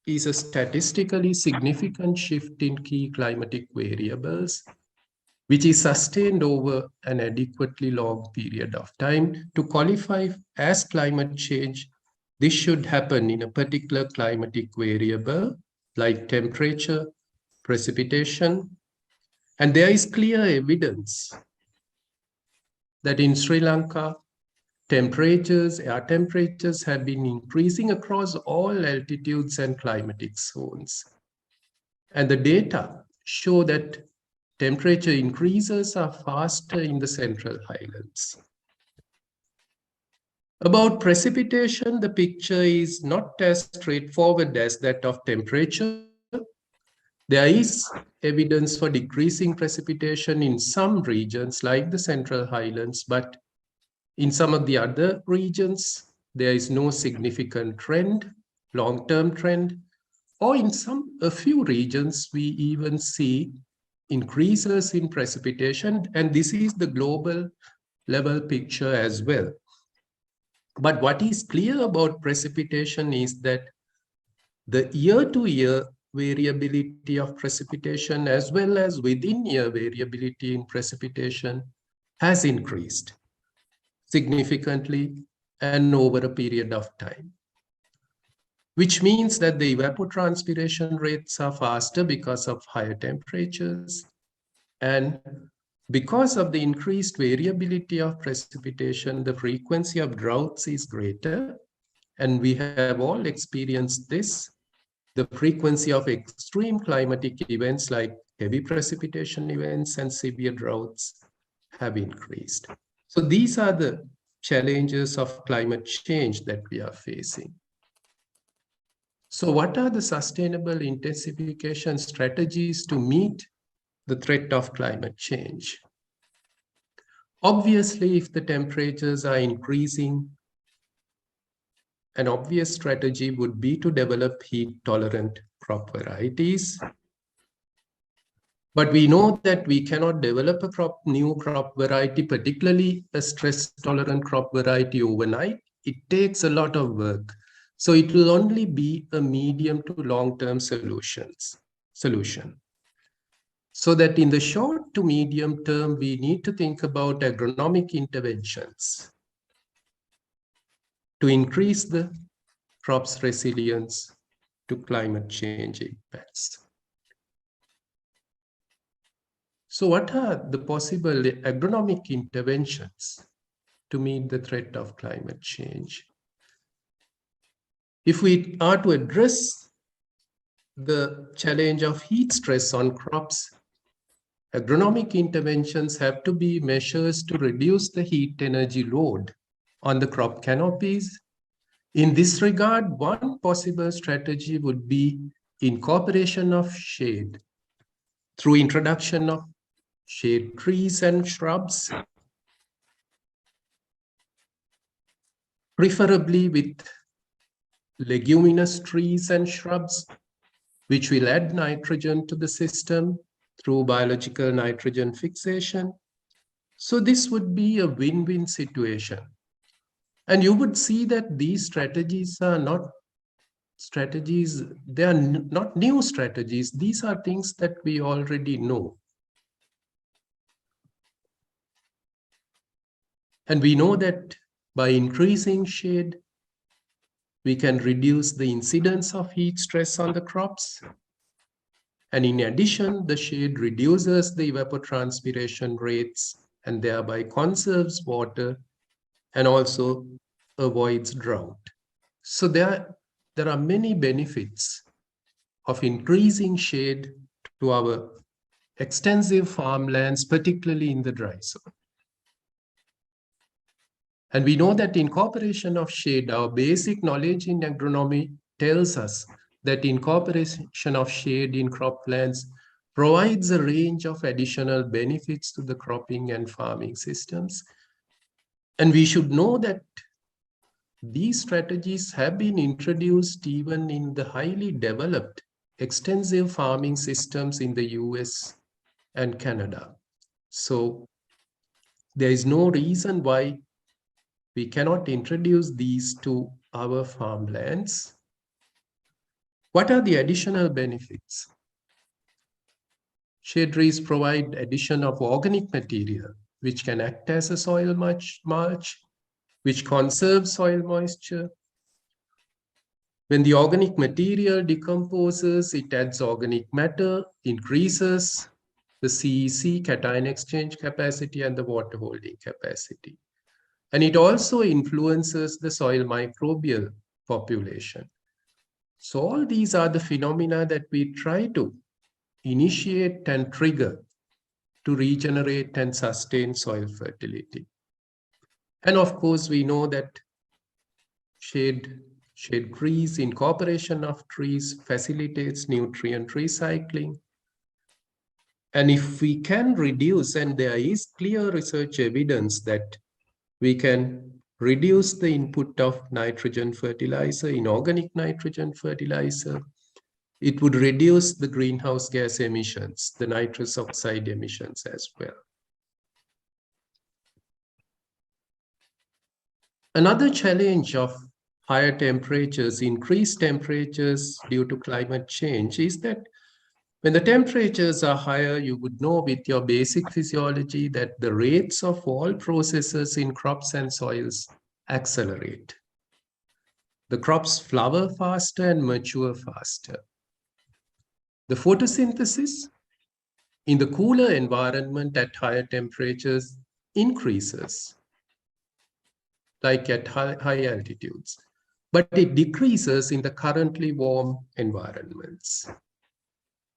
is a statistically significant shift in key climatic variables. which is sustained over an adequately long period of time. To qualify as climate change, this should happen in a particular climatic variable like temperature, precipitation, and there is clear evidence that in Sri Lanka, air temperatures have been increasing across all altitudes and climatic zones. And the data show that temperature increases are faster in the central highlands. About precipitation, the picture is not as straightforward as that of temperature. There is evidence for decreasing precipitation in some regions like the central highlands, but in some of the other regions, there is no significant trend, long-term trend, or in a few regions, we even see increases in precipitation, and this is the global level picture as well. But what is clear about precipitation is that the year-to-year variability of precipitation as well as within-year variability in precipitation has increased significantly and over a period of time, which means that the evapotranspiration rates are faster because of higher temperatures. And because of the increased variability of precipitation, the frequency of droughts is greater. And we have all experienced this. The frequency of extreme climatic events like heavy precipitation events and severe droughts have increased. So these are the challenges of climate change that we are facing. So what are the sustainable intensification strategies to meet the threat of climate change? Obviously, if the temperatures are increasing, an obvious strategy would be to develop heat-tolerant crop varieties. But we know that we cannot develop a new crop variety, particularly a stress-tolerant crop variety overnight. It takes a lot of work. So it will only be a medium to long-term solution. So that in the short to medium term, we need to think about agronomic interventions to increase the crop's resilience to climate change impacts. So what are the possible agronomic interventions to meet the threat of climate change? If we are to address the challenge of heat stress on crops, agronomic interventions have to be measures to reduce the heat energy load on the crop canopies. In this regard, one possible strategy would be incorporation of shade through introduction of shade trees and shrubs, preferably with leguminous trees and shrubs, which will add nitrogen to the system through biological nitrogen fixation. So this would be a win-win situation. And you would see that these strategies are not strategies, they are not new strategies. These are things that we already know. And we know that by increasing shade, we can reduce the incidence of heat stress on the crops. And in addition, the shade reduces the evapotranspiration rates and thereby conserves water and also avoids drought. So there are many benefits of increasing shade to our extensive farmlands, particularly in the dry zone. And we know that incorporation of shade, our basic knowledge in agronomy tells us that incorporation of shade in croplands provides a range of additional benefits to the cropping and farming systems. And we should know that these strategies have been introduced even in the highly developed, extensive farming systems in the US and Canada. So there is no reason why we cannot introduce these to our farmlands. What are the additional benefits? Shade trees provide addition of organic material, which can act as a soil mulch, which conserves soil moisture. When the organic material decomposes, it adds organic matter, increases the CEC, cation exchange capacity, and the water holding capacity. And it also influences the soil microbial population. So all these are the phenomena that we try to initiate and trigger to regenerate and sustain soil fertility. And of course, we know that shade trees, incorporation of trees facilitates nutrient recycling. And if we can reduce, and there is clear research evidence that we can reduce the input of nitrogen fertilizer, inorganic nitrogen fertilizer, it would reduce the greenhouse gas emissions, the nitrous oxide emissions as well. Another challenge of higher temperatures, increased temperatures due to climate change, is that when the temperatures are higher, you would know with your basic physiology that the rates of all processes in crops and soils accelerate. The crops flower faster and mature faster. The photosynthesis in the cooler environment at higher temperatures increases, like at high altitudes, but it decreases in the currently warm environments.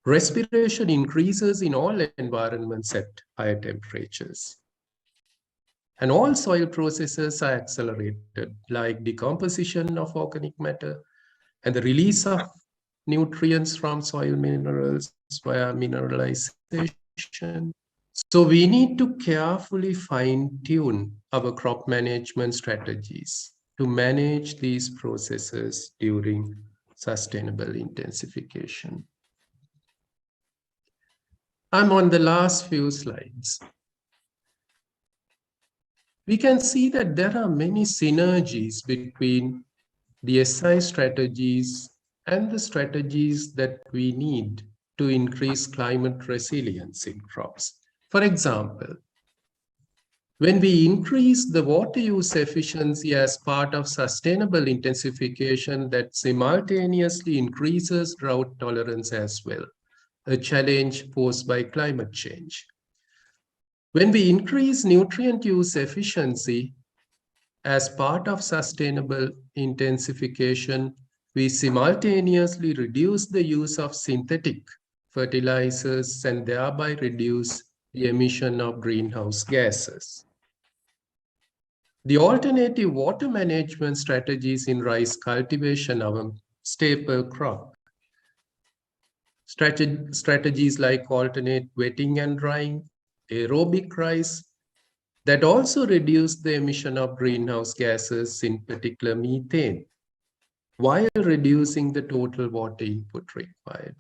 Respiration increases in all environments at higher temperatures. And all soil processes are accelerated, like decomposition of organic matter and the release of nutrients from soil minerals via mineralization. So we need to carefully fine-tune our crop management strategies to manage these processes during sustainable intensification. I'm on the last few slides. We can see that there are many synergies between the SI strategies and the strategies that we need to increase climate resilience in crops. For example, when we increase the water use efficiency as part of sustainable intensification, that simultaneously increases drought tolerance as well, a challenge posed by climate change. When we increase nutrient use efficiency as part of sustainable intensification, we simultaneously reduce the use of synthetic fertilizers and thereby reduce the emission of greenhouse gases. The alternative water management strategies in rice cultivation are a staple crop. Strategies like alternate wetting and drying, aerobic rice, that also reduce the emission of greenhouse gases, in particular methane, while reducing the total water input required.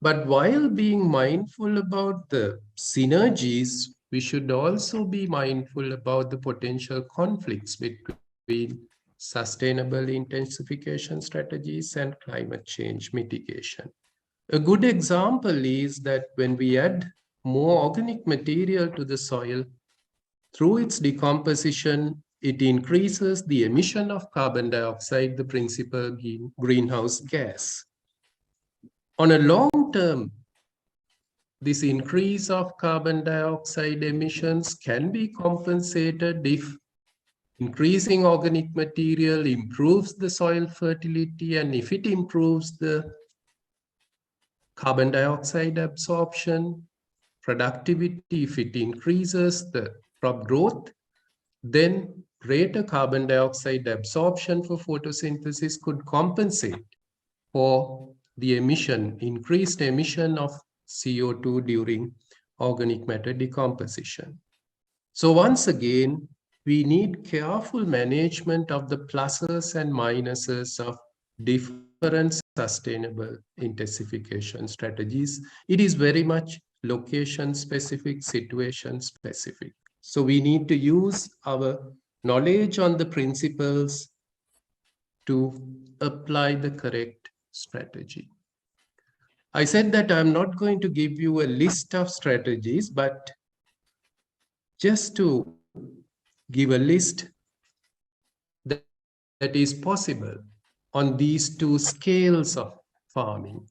But while being mindful about the synergies, we should also be mindful about the potential conflicts between sustainable intensification strategies and climate change mitigation. A good example is that when we add more organic material to the soil, through its decomposition, it increases the emission of carbon dioxide, the principal greenhouse gas. On a long term, this increase of carbon dioxide emissions can be compensated if increasing organic material improves the soil fertility, and if it improves the carbon dioxide absorption, productivity, if it increases the crop growth, then greater carbon dioxide absorption for photosynthesis could compensate for the increased emission of CO2 during organic matter decomposition. So once again, we need careful management of the pluses and minuses of different sustainable intensification strategies. It is very much location specific, situation specific. So we need to use our knowledge on the principles to apply the correct strategy. I said that I'm not going to give you a list of strategies, but just to give a list that is possible on these two scales of farming.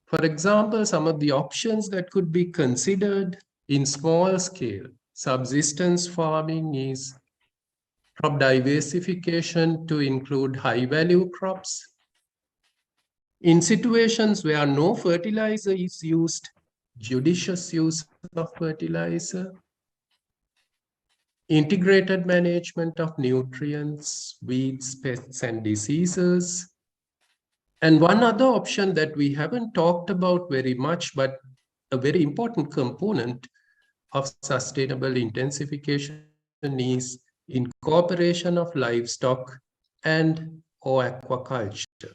For example, some of the options that could be considered in small scale subsistence farming is crop diversification to include high value crops. In situations where no fertilizer is used, judicious use of fertilizer, integrated management of nutrients, weeds, pests, and diseases. And one other option that we haven't talked about very much, but a very important component of sustainable intensification is incorporation of livestock and or aquaculture,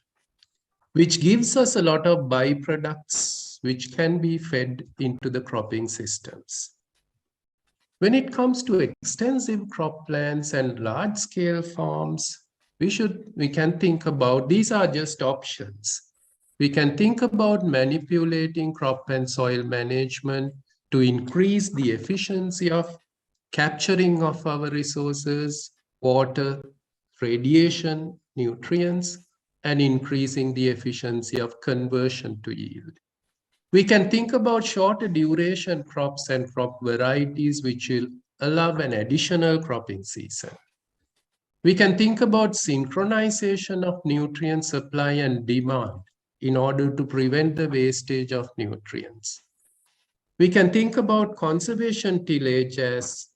which gives us a lot of byproducts which can be fed into the cropping systems. When it comes to extensive crop plants and large-scale farms, we can think about, these are just options. We can think about manipulating crop and soil management to increase the efficiency of capturing of our resources, water, radiation, nutrients, and increasing the efficiency of conversion to yield. We can think about shorter duration crops and crop varieties which will allow an additional cropping season. We can think about synchronization of nutrient supply and demand in order to prevent the wastage of nutrients. We can think about conservation tillage as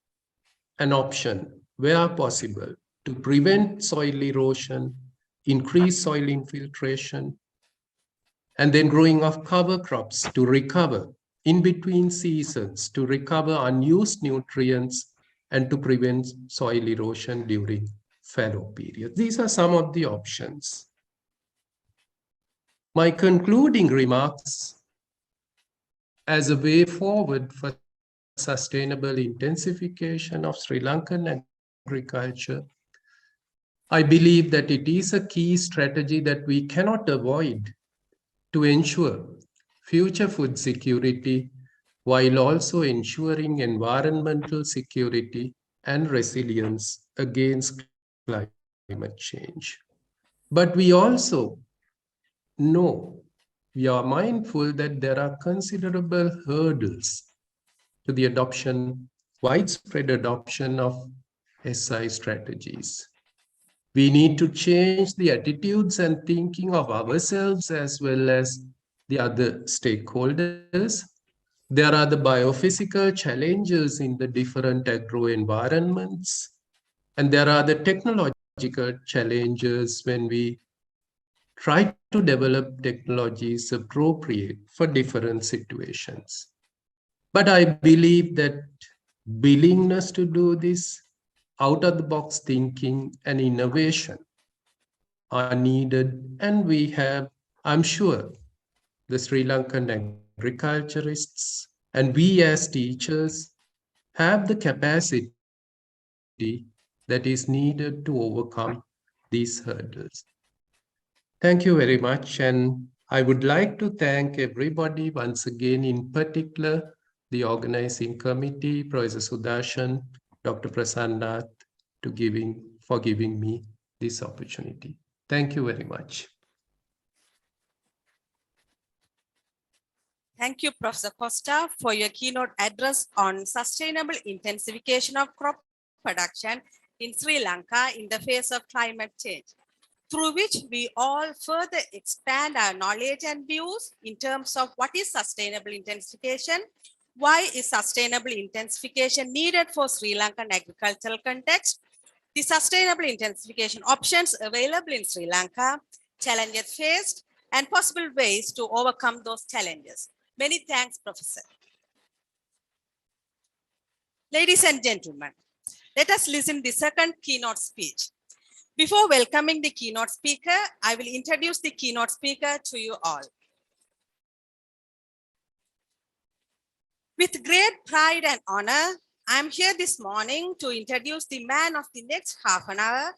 an option where possible to prevent soil erosion, increase soil infiltration, and then growing of cover crops to recover in between seasons, to recover unused nutrients and to prevent soil erosion during fallow periods. These are some of the options. My concluding remarks as a way forward for sustainable intensification of Sri Lankan agriculture, I believe that it is a key strategy that we cannot avoid to ensure future food security while also ensuring environmental security and resilience against climate change. But we also know, we are mindful that there are considerable hurdles to the adoption, widespread adoption of SI strategies. We need to change the attitudes and thinking of ourselves as well as the other stakeholders. There are the biophysical challenges in the different agro environments, and there are the technological challenges when we try to develop technologies appropriate for different situations. But I believe that willingness to do this, out-of-the-box thinking and innovation are needed, and we have, I'm sure, the Sri Lankan agriculturists and we as teachers have the capacity that is needed to overcome these hurdles. Thank you very much, and I would like to thank everybody once again, in particular the organizing committee, Professor Sudarshan, Dr. Prasannath, for giving me this opportunity. Thank you very much. Thank you, Professor Costa, for your keynote address on sustainable intensification of crop production in Sri Lanka in the face of climate change, through which we all further expand our knowledge and views in terms of what is sustainable intensification, why is sustainable intensification needed for Sri Lankan agricultural context, the sustainable intensification options available in Sri Lanka, challenges faced, and possible ways to overcome those challenges. Many thanks, Professor. Ladies and gentlemen, let us listen to the second keynote speech. Before welcoming the keynote speaker, I will introduce the keynote speaker to you all. With great pride and honor, I am here this morning to introduce the man of the next half an hour,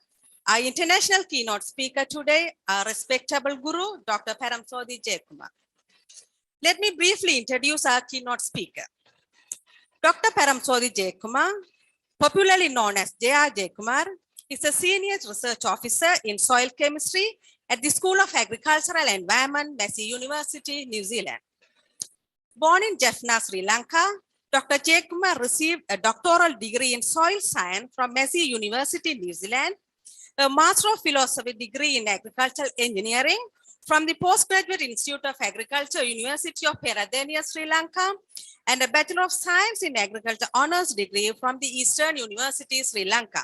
our international keynote speaker today, our respectable guru, Dr. Paramsodi Jayakumar. Let me briefly introduce our keynote speaker. Dr. Paramsodi Jayakumar, popularly known as J.R. Jayakumar, is a senior research officer in soil chemistry at the School of Agricultural Environment, Massey University, New Zealand. Born in Jaffna, Sri Lanka, Dr. Jayakumar received a doctoral degree in soil science from Massey University, New Zealand, a Master of Philosophy degree in agricultural engineering from the Postgraduate Institute of Agriculture, University of Peradeniya, Sri Lanka, and a Bachelor of Science in Agriculture honors degree from the Eastern University, Sri Lanka.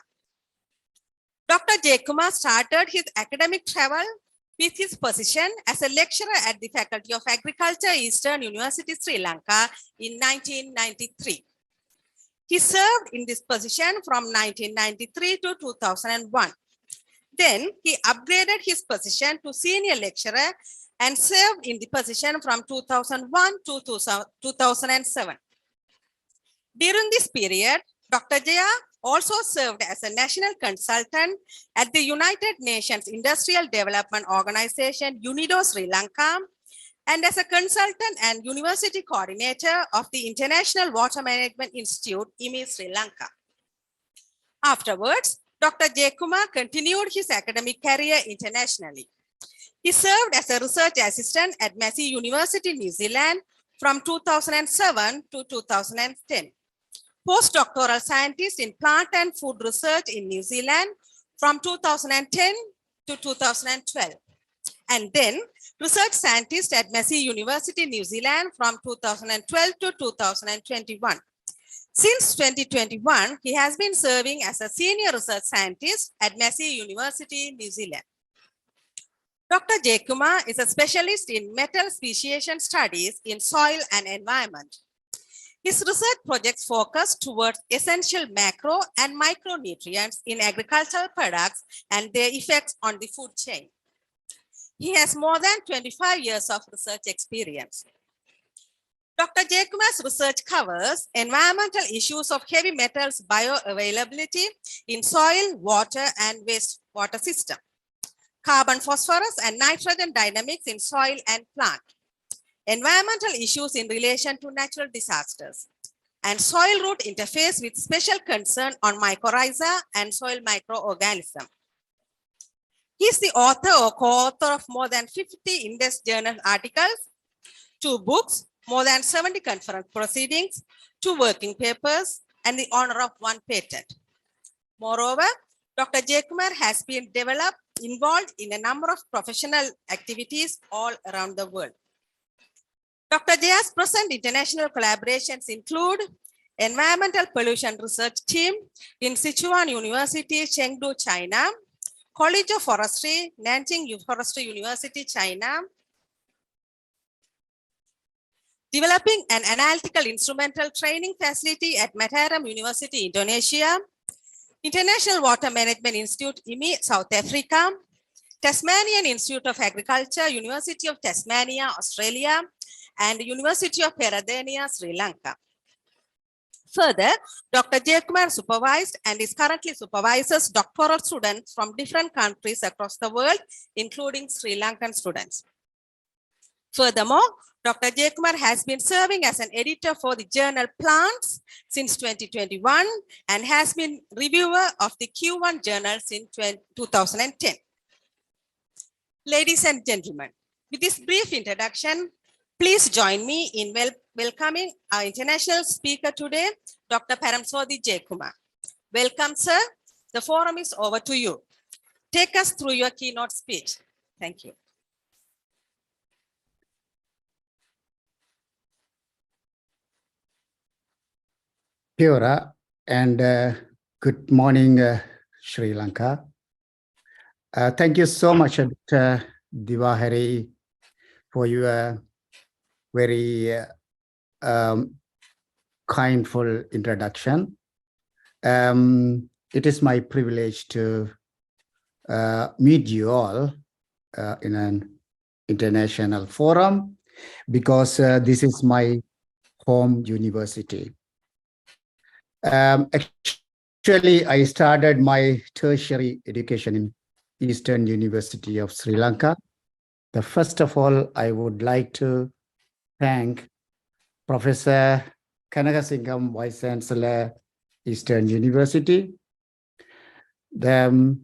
Dr. Jayakumar started his academic travel with his position as a lecturer at the Faculty of Agriculture, Eastern University, Sri Lanka in 1993. He served in this position from 1993 to 2001. Then he upgraded his position to senior lecturer and served in the position from 2001 to 2007. During this period, Dr. Jaya also served as a national consultant at the United Nations Industrial Development Organization, UNIDO Sri Lanka, and as a consultant and university coordinator of the International Water Management Institute, IMI Sri Lanka. Afterwards, Dr. Jayakumar continued his academic career internationally. He served as a research assistant at Massey University, New Zealand from 2007 to 2010. Postdoctoral scientist in plant and food research in New Zealand from 2010 to 2012. And then research scientist at Massey University, New Zealand from 2012 to 2021. Since 2021, he has been serving as a senior research scientist at Massey University, New Zealand. Dr. Jayakumar is a specialist in metal speciation studies in soil and environment. His research projects focus towards essential macro and micronutrients in agricultural products and their effects on the food chain. He has more than 25 years of research experience. Dr. Jayakumar's research covers environmental issues of heavy metals bioavailability in soil, water, and wastewater system, carbon, phosphorus, and nitrogen dynamics in soil and plant, environmental issues in relation to natural disasters, and soil-root interface with special concern on mycorrhiza and soil microorganisms. He is the author or co-author of more than 50 Index Journal articles, 2 books, more than 70 conference proceedings, 2 working papers, and the honor of 1 patent. Moreover, Dr. Jayakumar has been involved in a number of professional activities all around the world. Dr. Jaya's present international collaborations include Environmental Pollution Research Team in Sichuan University, Chengdu, China, College of Forestry, Nanjing Forestry University, China, developing an analytical instrumental training facility at Mataram University, Indonesia, International Water Management Institute, IMI, South Africa, Tasmanian Institute of Agriculture, University of Tasmania, Australia, and University of Peradeniya, Sri Lanka. Further, Dr. Jayakumar supervised and is currently supervises doctoral students from different countries across the world, including Sri Lankan students. Furthermore, Dr. Jayakumar has been serving as an editor for the journal Plants since 2021 and has been reviewer of the Q1 journal since 2010. Ladies and gentlemen, with this brief introduction, please join me in welcoming our international speaker today, Dr. Paramsodi Jayakumar. Welcome, sir. The forum is over to you. Take us through your keynote speech. Thank you. Kia ora and good morning, Sri Lanka. Thank you so much, Dr. Diwahari, for your very kindful introduction. It is my privilege to meet you all in an international forum because this is my home university. Actually, I started my tertiary education in Eastern University of Sri Lanka. First of all, I would like to thank Professor Kanagasingam, Vice Chancellor, Eastern University, the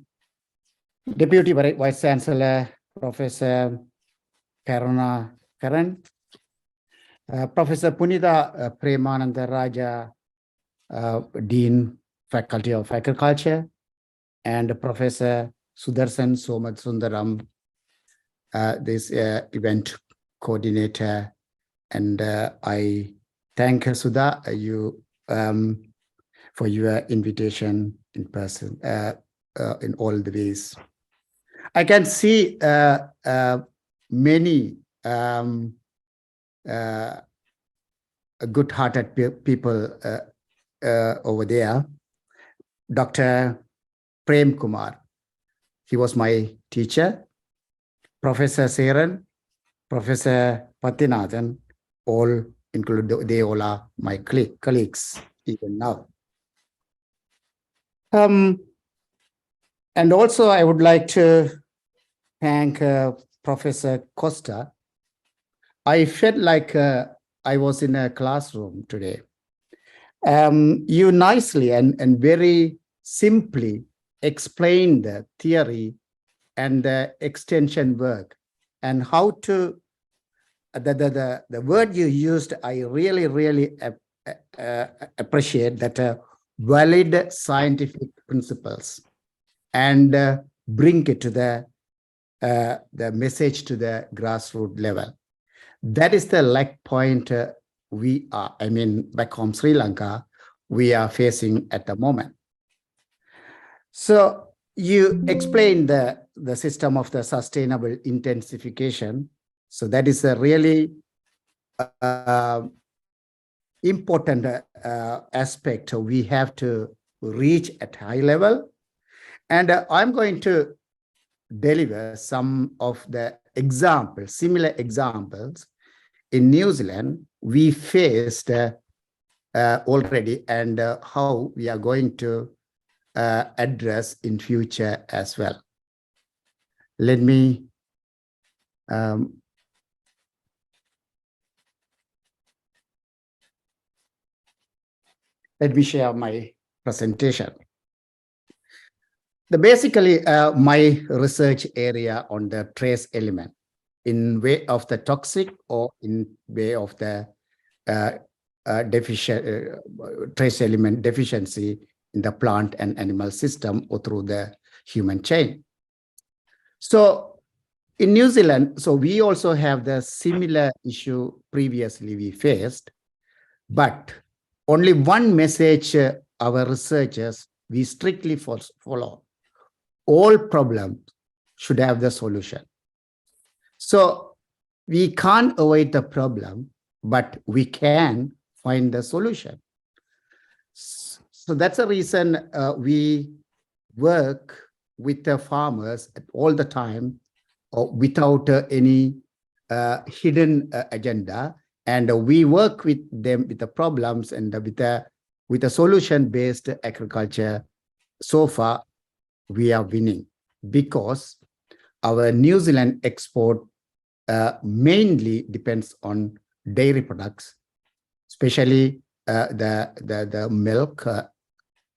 Deputy Vice Chancellor, Professor Karuna Karan, Professor Punita Premananda Raja, Dean, Faculty of Agriculture, and Professor Sudarshan Somad Sundaram, this event coordinator. And I thank Sudha, you for your invitation in person, in all the ways. I can see many good-hearted people over there. Dr. Prem Kumar, he was my teacher. Professor Seran, Professor Patinathan, all include, they all are my colleagues even now. And also I would like to thank Professor Costa. I felt like I was in a classroom today. You nicely and very simply explained the theory and the extension work and how to, the word you used, I really appreciate that valid scientific principles and bring it to the message to the grassroots level. That is the lack point we are, I mean, back home Sri Lanka, we are facing at the moment. So you explained the system of the sustainable intensification. So that is a really important aspect we have to reach at high level. And I'm going to deliver some of the examples, similar examples. In New Zealand, we faced already, and how we are going to address in future as well. Let me share my presentation. Basically, my research area on the trace element in way of the toxic or in way of the trace element deficiency in the plant and animal system or through the human chain. So in New Zealand, so we also have the similar issue previously we faced, but only one message our researchers, we strictly follow. All problems should have the solution. So we can't avoid the problem, but we can find the solution. So that's the reason we work with the farmers all the time without any hidden agenda. And we work with them with the problems and with a solution-based agriculture. So far, we are winning because our New Zealand export mainly depends on dairy products, especially the milk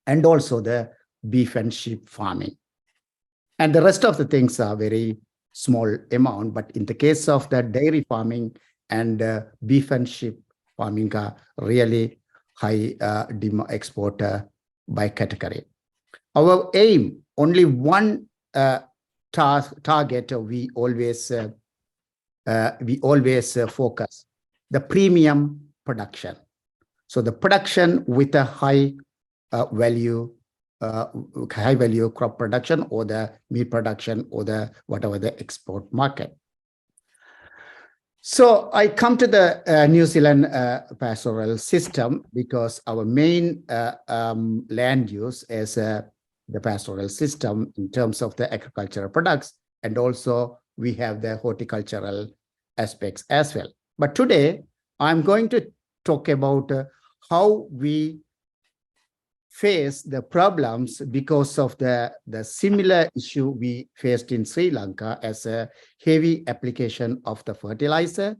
and also the beef and sheep farming. And the rest of the things are very small amount, but in the case of the dairy farming and beef and sheep farming are really high exporter by category. Our aim, only one target we always focus, the premium production. So the production with a high value crop production or the meat production or the whatever the export market. So I come to the New Zealand pastoral system because our main land use is the pastoral system in terms of the agricultural products, and also we have the horticultural aspects as well. But today I'm going to talk about how we face the problems because of the similar issue we faced in Sri Lanka as a heavy application of the fertilizer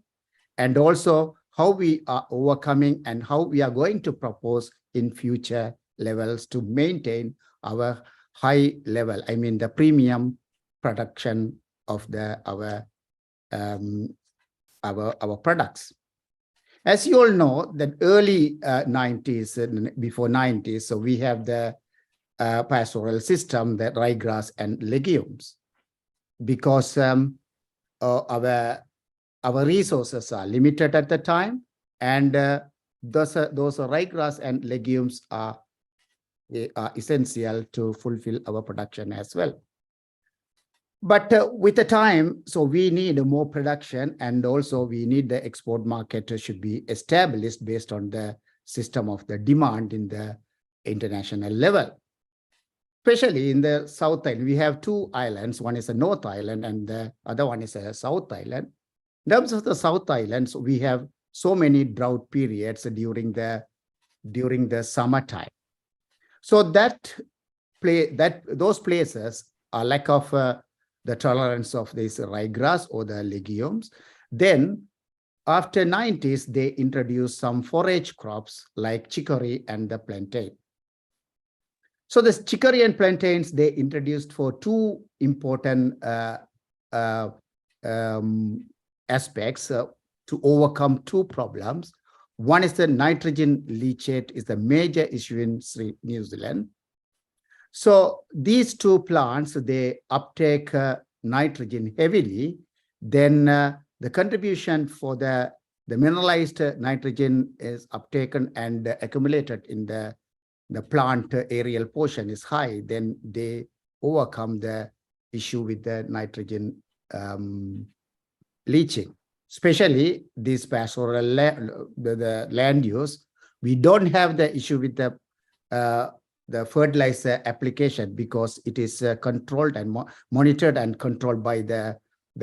and also how we are overcoming and how we are going to propose in future levels to maintain our high level, I mean the premium production of our products. As you all know, that early 90s, before 90s, so we have the pastoral system, the ryegrass and legumes, because our resources are limited at the time, and those ryegrass and legumes are essential to fulfill our production as well. But with the time, so we need more production, and also we need the export market should be established based on the system of the demand in the international level. Especially in the South Island, we have two islands. One is a North Island and the other one is a South Island. In terms of the South Islands, we have so many drought periods during the summertime. So those places are lack of the tolerance of this ryegrass or the legumes. Then after 90s, they introduced some forage crops like chicory and the plantain. So the chicory and plantains, they introduced for two important aspects to overcome two problems. One is the nitrogen leachate is the major issue in New Zealand. So these two plants, they uptake nitrogen heavily. Then the contribution for the mineralized nitrogen is uptaken and accumulated in the plant aerial portion is high. Then they overcome the issue with the nitrogen leaching. Especially this pastoral the land use, we don't have the issue with the fertilizer application because it is controlled and monitored and controlled by the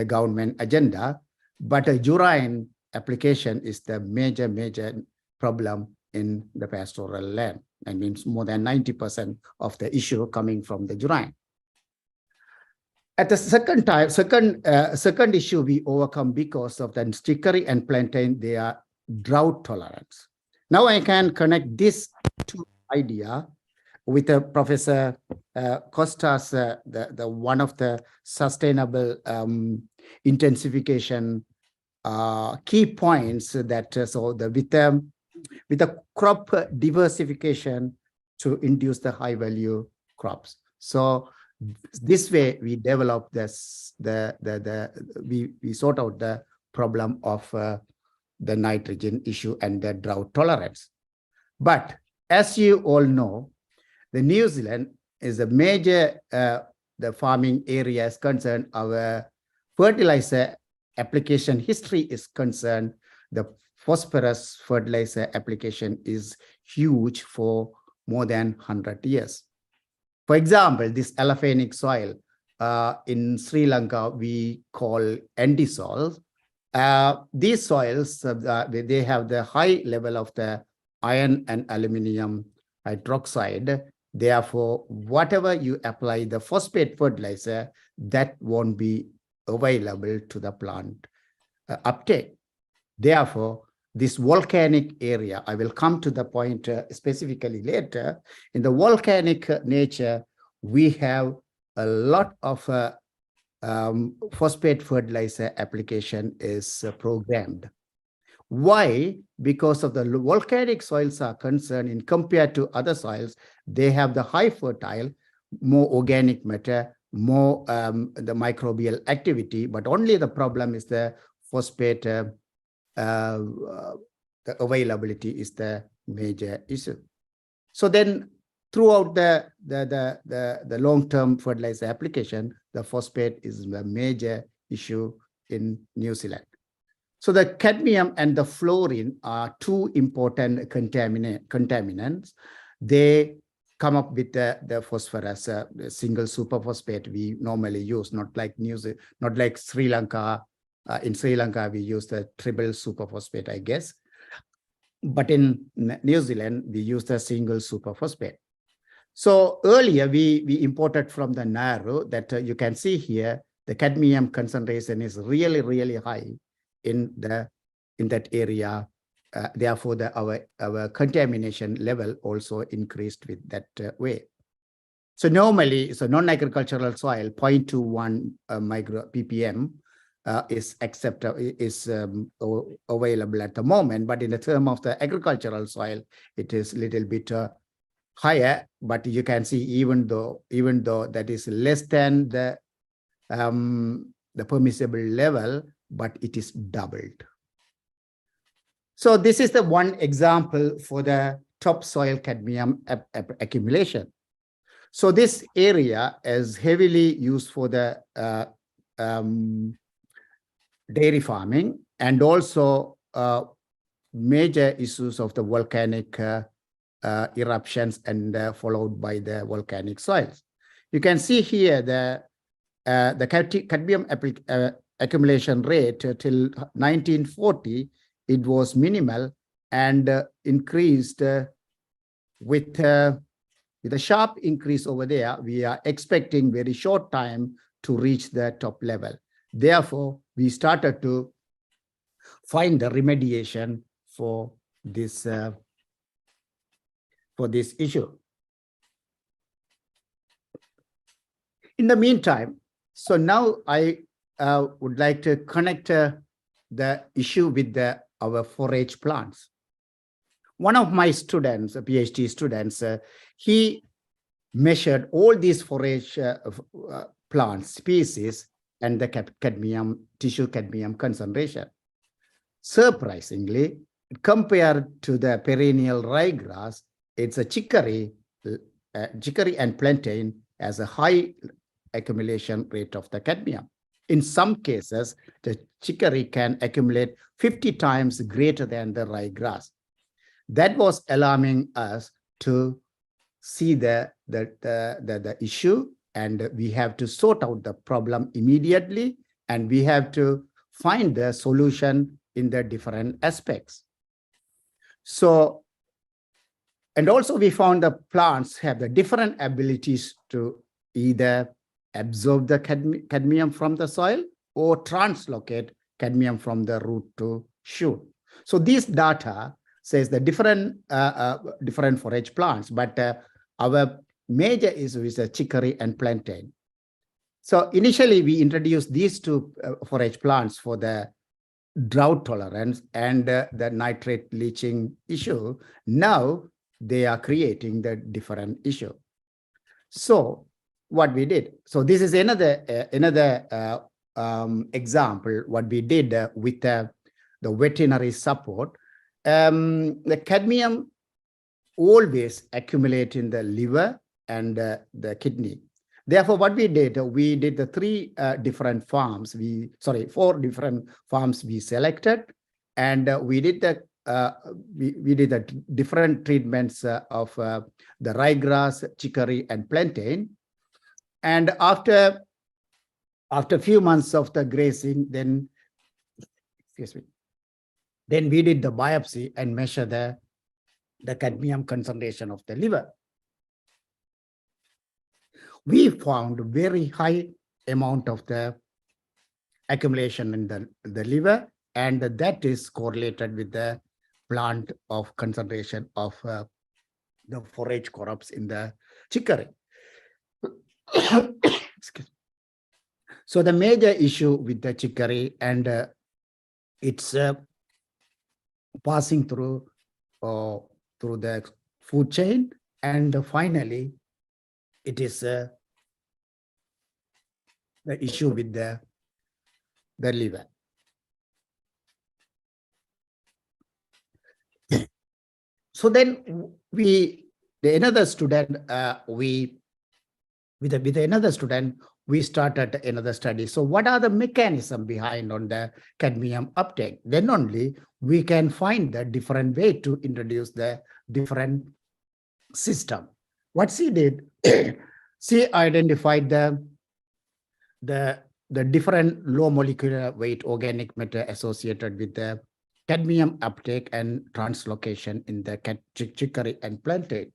government agenda. But a urine application is the major problem in the pastoral land. That means more than 90% of the issue coming from the urine. At the second issue we overcome because of the chicory and plantain, they are drought tolerance. Now I can connect this two idea with Professor Costa's the one of the sustainable intensification key points that with the crop diversification to induce the high value crops. So this way we develop this we sort out the problem of the nitrogen issue and the drought tolerance. But as you all know, the New Zealand is a major the farming area is concerned. Our fertilizer application history is concerned. The phosphorus fertilizer application is huge for more than 100 years. For example, this allophanic soil in Sri Lanka, we call Andy soils. These soils, they have the high level of the iron and aluminum hydroxide. Therefore, whatever you apply the phosphate fertilizer, that won't be available to the plant uptake. Therefore, this volcanic area, I will come to the point specifically later. In the volcanic nature, we have a lot of phosphate fertilizer application is programmed. Why? Because of the volcanic soils are concerned in compared to other soils, they have the high fertile, more organic matter, more the microbial activity, but only the problem is the phosphate the availability is the major issue. So then throughout the long-term fertilizer application, the phosphate is the major issue in New Zealand. So the cadmium and the fluorine are two important contaminants. They come up with the phosphorus, the single superphosphate we normally use, not like Sri Lanka. In Sri Lanka, we use the triple superphosphate, I guess. But in New Zealand, we use the single superphosphate. So earlier, we imported from the Nauru that you can see here, the cadmium concentration is really, really high in the in that area. Therefore, our contamination level also increased with that way. So normally, non-agricultural soil 0.21 micro ppm is available at the moment, but in the term of the agricultural soil, it is a little bit higher. But you can see even though that is less than the permissible level, but it is doubled. So this is the one example for the topsoil cadmium accumulation. So this area is heavily used for the dairy farming, and also major issues of the volcanic eruptions and followed by the volcanic soils. You can see here the cadmium accumulation rate till 1940, it was minimal and increased with a sharp increase over there. We are expecting very short time to reach the top level. Therefore, we started to find the remediation for this issue. In the meantime, so now I would like to connect the issue with our forage plants. One of my students, a PhD students, he measured all these forage plant species and the tissue cadmium concentration. Surprisingly, compared to the perennial ryegrass, it's a chicory and plantain has a high accumulation rate of the cadmium. In some cases, the chicory can accumulate 50 times greater than the ryegrass. That was alarming us to see the issue, and we have to sort out the problem immediately, and we have to find the solution in the different aspects. So, and also we found the plants have the different abilities to either absorb the cadmium from the soil or translocate cadmium from the root to shoot. So this data says the different forage plants, but our major issue is the chicory and plantain. So initially we introduced these two forage plants for the drought tolerance and the nitrate leaching issue. Now they are creating the different issue. So what we did, so this is another example what we did with the veterinary support. The cadmium always accumulate in the liver and the kidney. Therefore, what we did the four different farms we selected, and we did the different treatments of the ryegrass, chicory, and plantain. And after a few months of the grazing, then we did the biopsy and measure the cadmium concentration of the liver. We found very high amount of the accumulation in the liver, and that is correlated with the plant of concentration of the forage crops in the chicory. So the major issue with the chicory, and it's passing through the food chain, and finally it is the issue with the liver. So then with another student, we started another study. So what are the mechanisms behind on the cadmium uptake? Then only we can find the different way to introduce the different system. What she did, she identified the different low molecular weight organic matter associated with the cadmium uptake and translocation in the chicory and plantain.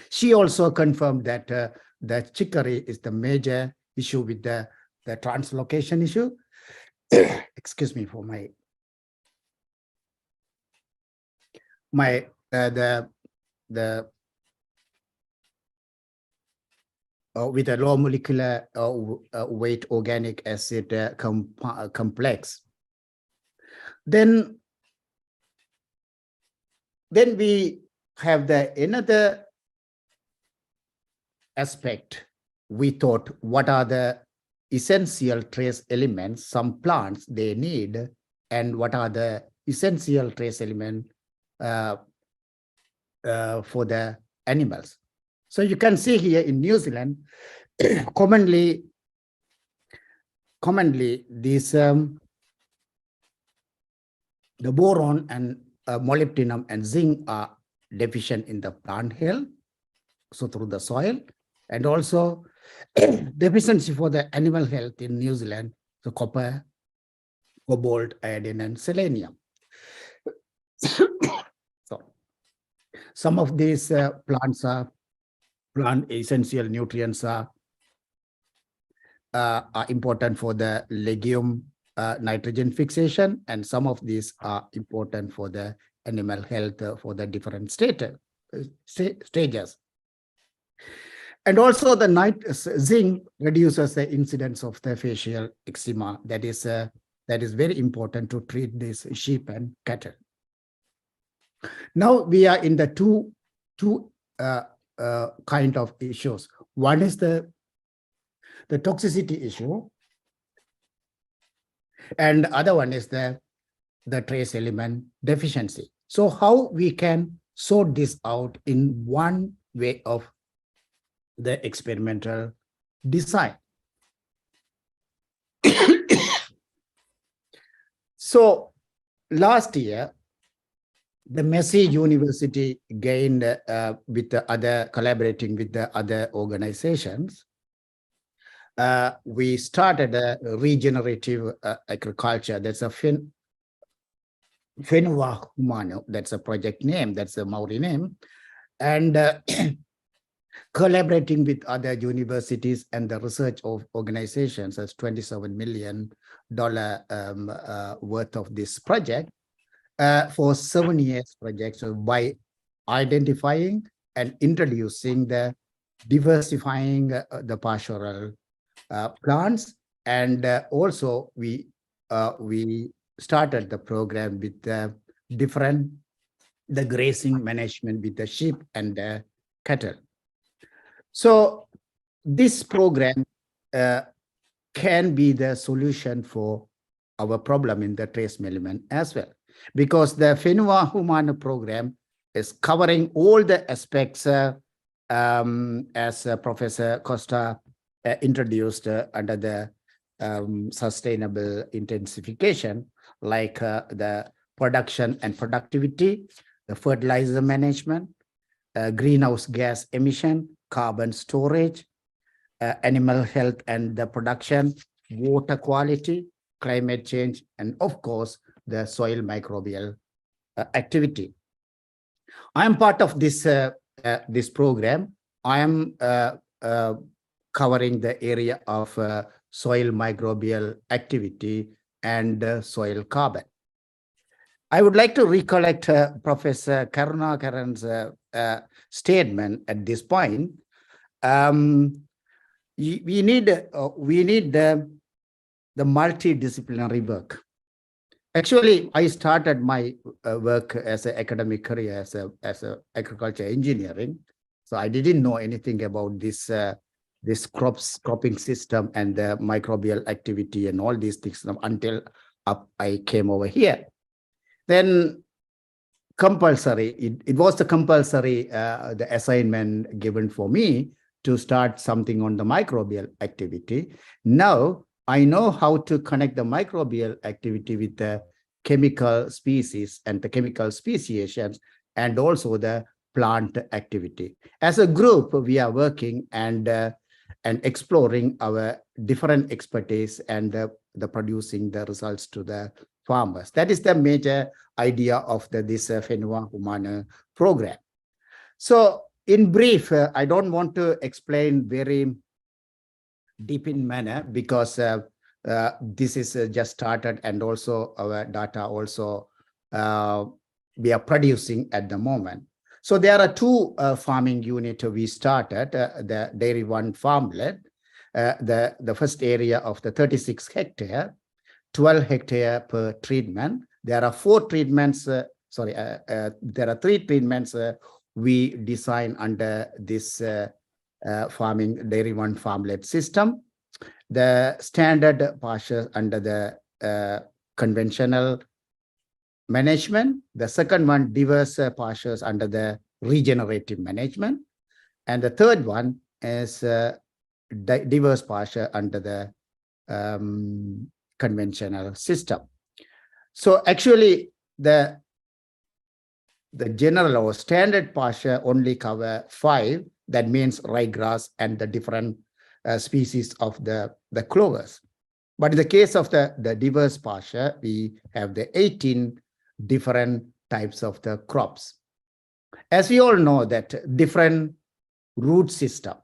She also confirmed that the chicory is the major issue with the translocation issue. Excuse me for my my the with a low molecular weight organic acid complex. Then we have the another aspect. We thought, what are the essential trace elements some plants they need, and what are the essential trace elements for the animals. So you can see here in New Zealand, commonly these the boron and molybdenum and zinc are deficient in the plant health, so through the soil, and also deficiency for the animal health in New Zealand, the copper, cobalt, iodine, and selenium. So some of these plant essential nutrients are important for the legume nitrogen fixation, and some of these are important for the animal health for the different stages. And also the zinc reduces the incidence of the facial eczema. That is very important to treat these sheep and cattle. Now we are in the two kind of issues. One is the toxicity issue, and the other one is the trace element deficiency. So how we can sort this out in one way of the experimental design. So last year, the Massey University gained with the other, collaborating with the other organizations, we started a regenerative agriculture. That's a Whenua Humano. That's a project name. That's a Maori name. And collaborating with other universities and the research of organizations, as $27 million worth of this project for 7 years project. So by identifying and introducing the diversifying the pastoral plants, and also we started the program with the grazing management with the sheep and the cattle. So this program can be the solution for our problem in the trace element as well, because the Whenua Humana program is covering all the aspects as Professor Costa introduced under the sustainable intensification, like the production and productivity, the fertilizer management, greenhouse gas emission, carbon storage, animal health and the production, water quality, climate change, and of course, the soil microbial activity. I am part of this program. I am covering the area of soil microbial activity and soil carbon. I would like to recollect Professor Karunakaran's statement at this point. We need the multidisciplinary work. Actually, I started my work as an academic career as a agriculture engineering. So I didn't know anything about this cropping system and the microbial activity and all these things until I came over here. Then compulsory, it was the compulsory the assignment given for me to start something on the microbial activity. Now I know how to connect the microbial activity with the chemical species and the chemical speciations, and also the plant activity. As a group, we are working and exploring our different expertise and the producing the results to the farmers. That is the major idea of this Whenua Humana program. So in brief, I don't want to explain very deep in manner, because this is just started, and also our data also we are producing at the moment. So there are two farming units we started, the Dairy One farmlet, the first area of the 36 hectare, 12 hectare per treatment. There are four treatments, there are three treatments we design under this farming Dairy One farmlet system. The standard pastures under the conventional management. The second one, diverse pastures under the regenerative management. And the third one is diverse pasture under the conventional system. So actually, the general or standard pasture only cover 5. That means ryegrass and the different species of the clovers. But in the case of the diverse pasture, we have the 18 different types of the crops. As we all know that different root system,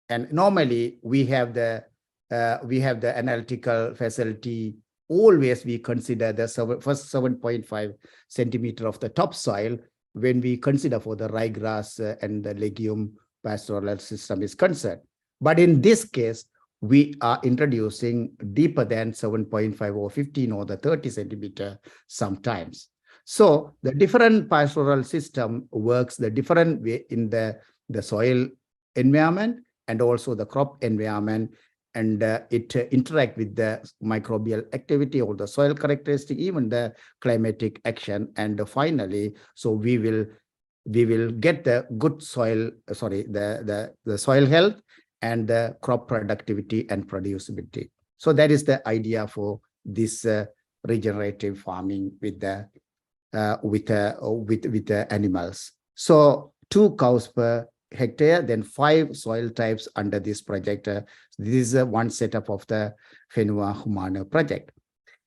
and normally we have the analytical facility. Always we consider the first 7.5 centimeter of the topsoil when we consider for the ryegrass and the legume pastoral system is concerned. But in this case, we are introducing deeper than 7.5 or 15 or the 30 centimeter sometimes. So the different pastoral system works the different way in the soil environment and also the crop environment, and it interact with the microbial activity or the soil characteristic, even the climatic action. And finally, so we will get the good soil, the soil health and the crop productivity and producibility. So that is the idea for this regenerative farming with the animals. So 2 cows per hectare, then 5 soil types under this project. This is one setup of the Whenua Humana project.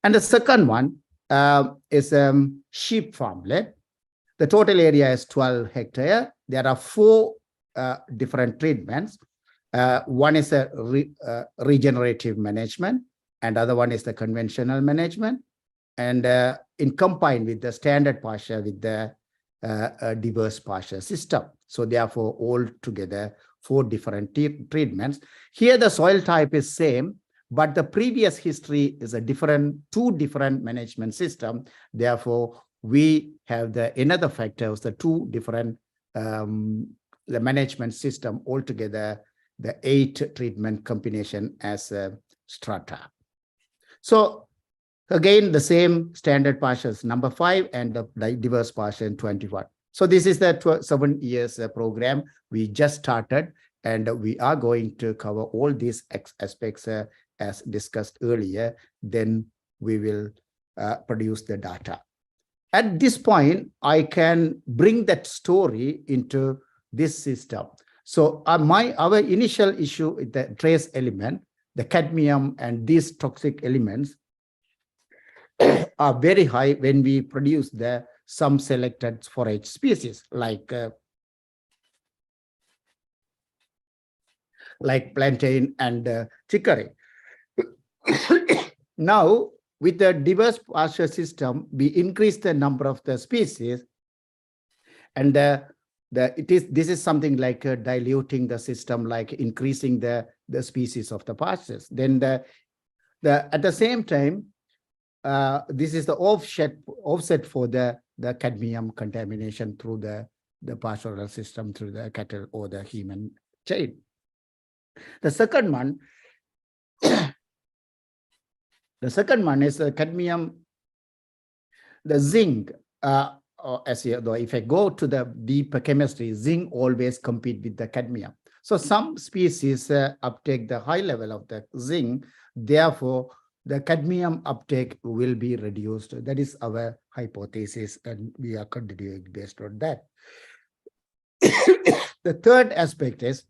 And the second one is sheep farmlet. The total area is 12 hectare. There are 4 different treatments. One is a regenerative management, and other one is the conventional management, and in combined with the standard pasture with the diverse pasture system. So therefore, all together 4 different treatments. Here the soil type is same, but the previous history is a different, 2 different management system. Therefore, we have the another factors, the 2 different the management system altogether, the 8 treatment combination as a strata. So again, the same standard pastures number 5 and the diverse pasture in 21. So this is the 7 years program we just started, and we are going to cover all these aspects as discussed earlier. Then we will produce the data. At this point, I can bring that story into this system. So our initial issue with the trace element, the cadmium and these toxic elements are very high when we produce some selected forage species like plantain and chicory. Now, with the diverse pasture system, we increase the number of the species, and this is something like diluting the system, like increasing the species of the pastures. Then at the same time, this is the offset for the cadmium contamination through the pastoral system, through the cattle or the human chain. The second one, is the cadmium, the zinc. If I go to the deeper chemistry, zinc always compete with the cadmium. So some species uptake the high level of the zinc. Therefore, the cadmium uptake will be reduced. That is our hypothesis, and we are continuing based on that. The third aspect is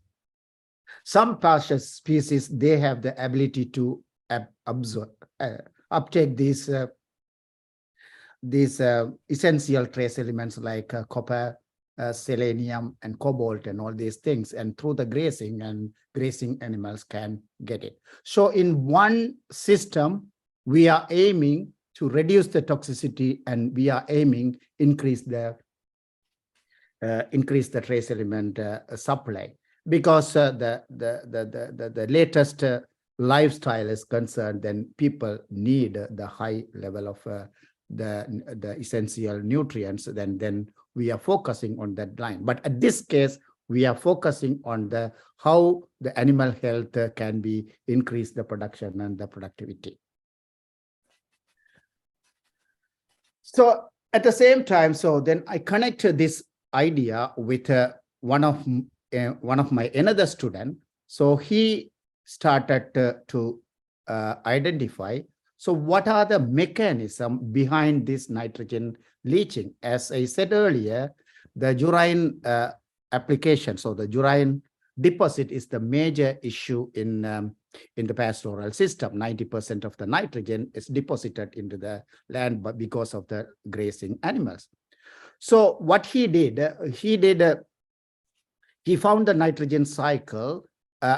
some pasture species, they have the ability to uptake these essential trace elements like copper, selenium, and cobalt, and all these things. And through the grazing, and grazing animals can get it. So in one system, we are aiming to reduce the toxicity, and we are aiming increase the trace element supply, because the latest lifestyle is concerned, then people need the high level of the essential nutrients. Then we are focusing on that line. But at this case, we are focusing on how the animal health can be increase the production and the productivity. So at the same time, so then I connected this idea with one of my another student. So he started to identify, so what are the mechanisms behind this nitrogen leaching? As I said earlier, the urine application, so the urine deposit is the major issue in the pastoral system. 90% of the nitrogen is deposited into the land, but because of the grazing animals. So what he did, he found the nitrogen cycle.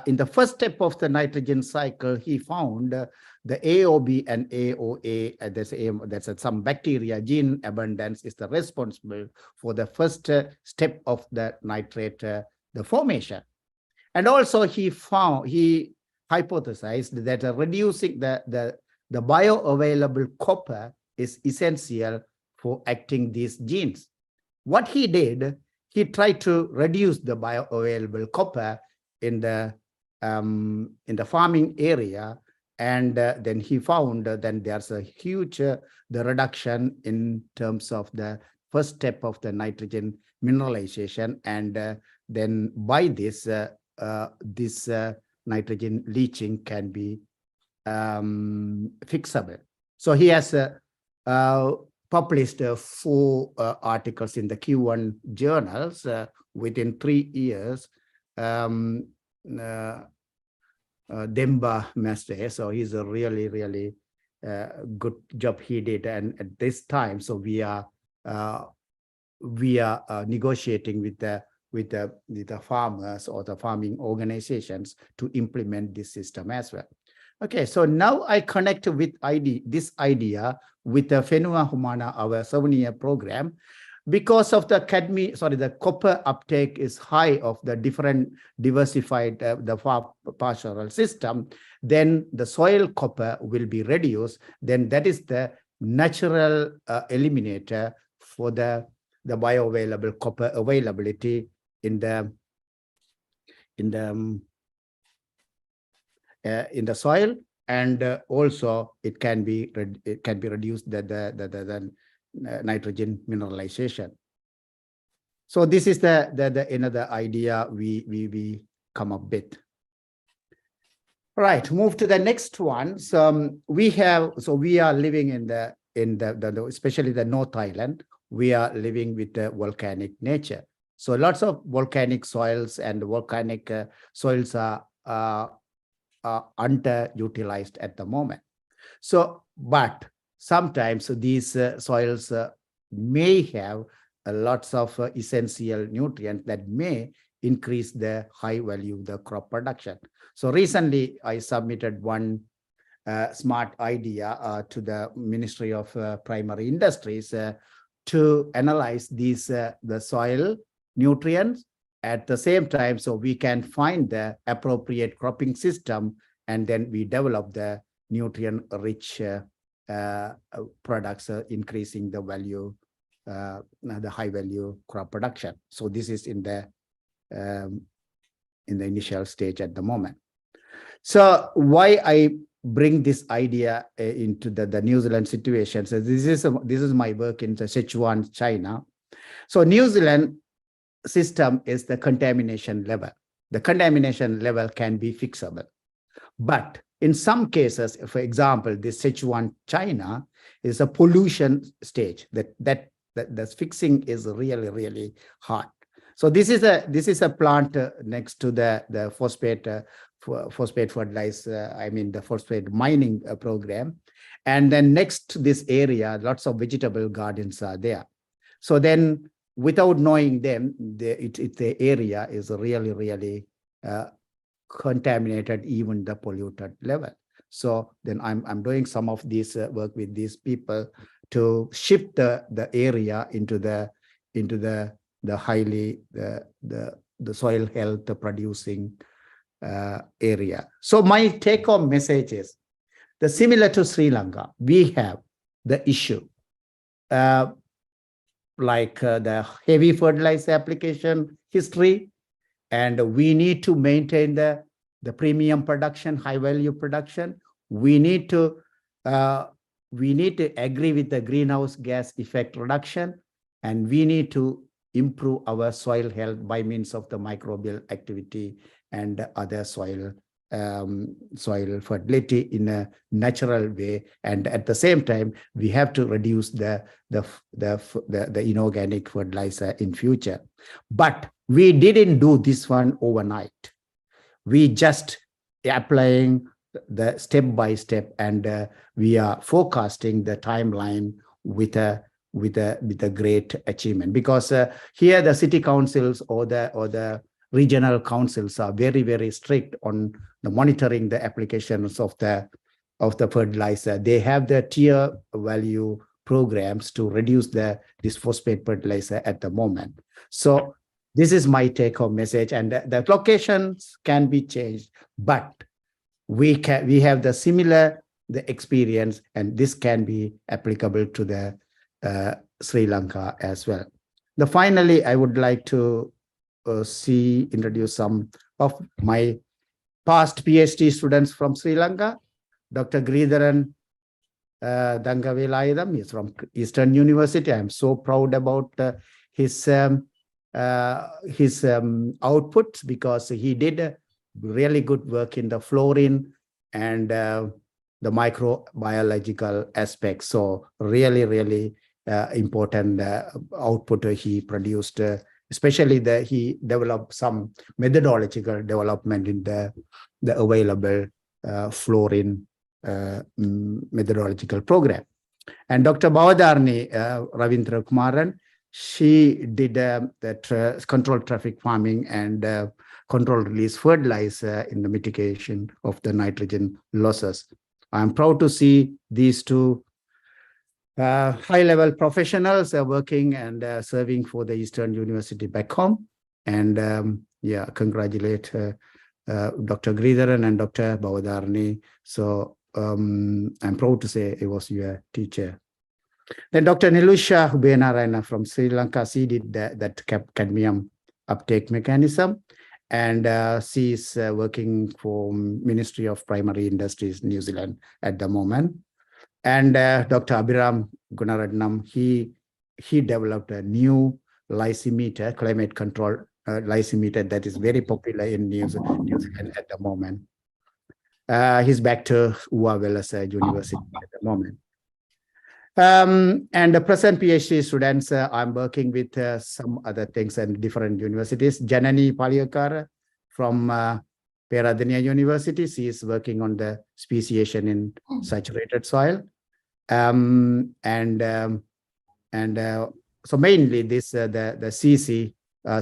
In the first step of the nitrogen cycle, he found the AOB and AOA. That's some bacteria gene abundance is the responsible for the first step of the nitrate, the formation. And also he hypothesized that reducing the bioavailable copper is essential for acting these genes. What he did, he tried to reduce the bioavailable copper in the farming area, and then he found that there's a huge the reduction in terms of the first step of the nitrogen mineralization, and then by this nitrogen leaching can be fixable. So he has published 4 articles in the Q1 journals within 3 years. Demba Master, so he's a really good job he did, and at this time, so we are negotiating with the farmers or the farming organizations to implement this system as well. Okay, so now I connect with this idea with the Whenua Humana, our 7-year program. Because of the copper uptake is high of the different diversified the pastoral system, then the soil copper will be reduced. Then that is the natural eliminator for the bioavailable copper availability in the soil, and also it can be reduced the nitrogen mineralization. So this is the another idea we come up with. Right, move to the next one. So we are living in the especially the North Island. We are living with the volcanic nature. So lots of volcanic soils and volcanic soils are underutilized at the moment. So, but sometimes these soils may have lots of essential nutrients that may increase the high value of the crop production. So recently I submitted one smart idea to the Ministry of Primary Industries to analyze these the soil nutrients at the same time, so we can find the appropriate cropping system, and then we develop the nutrient-rich products, increasing the value, the high-value crop production. So this is in the initial stage at the moment. So why I bring this idea into the New Zealand situation? So this is my work in the Sichuan, China. So New Zealand system is the contamination level. The contamination level can be fixable, but in some cases, for example, this Sichuan, China is a pollution stage that the fixing is really hard. So this is a plant next to the phosphate fertilizer, the phosphate mining program, and then next to this area, lots of vegetable gardens are there. So then, without knowing them, the area is really contaminated, even the polluted level. So then I'm doing some of this work with these people to shift the area into the highly the soil health producing area. So my take home message is the similar to Sri Lanka, we have the issue like the heavy fertilizer application history, and we need to maintain the premium production, high value production. We need to agree with the greenhouse gas effect reduction, and we need to improve our soil health by means of the microbial activity and other soil fertility in a natural way. And at the same time, we have to reduce the inorganic fertilizer in future. But we didn't do this one overnight. We just applying the step by step, and we are forecasting the timeline with a great achievement, because here the city councils or the regional councils are very, very strict on the monitoring the applications of the fertilizer. They have the tier value programs to reduce this phosphate fertilizer at the moment. So this is my take home message, and the locations can be changed, but we have the similar experience, and this can be applicable to the Sri Lanka as well. Finally, I would like to introduce some of my past PhD students from Sri Lanka. Dr. Gridharan Dangavelayadam is from Eastern University. I'm so proud about his outputs, because he did really good work in the fluorine and the microbiological aspects. So really, really important output he produced. Especially he developed some methodological development in the available fluorine methodological program. And Dr. Bavadarni Ravindra Kumaran, she did the controlled traffic farming and controlled release fertilizer in the mitigation of the nitrogen losses. I'm proud to see these two high-level professionals are working and serving for the Eastern University back home. And yeah, congratulate Dr. Gridharan and Dr. Bavadarni. So I'm proud to say it was your teacher. Then Dr. Nilusha Hubenarayana from Sri Lanka, she did that cadmium uptake mechanism. And she is working for Ministry of Primary Industries, New Zealand at the moment. And Dr. Abhiram Gunaratnam, he developed a new lysimeter, climate control lysimeter that is very popular in New Zealand at the moment. He's back to Ua Wellassa University at the moment. And the present PhD students, I'm working with some other things and different universities. Janani Paliyakara from Peradeniya University, she is working on the speciation in saturated soil. So mainly this the CC,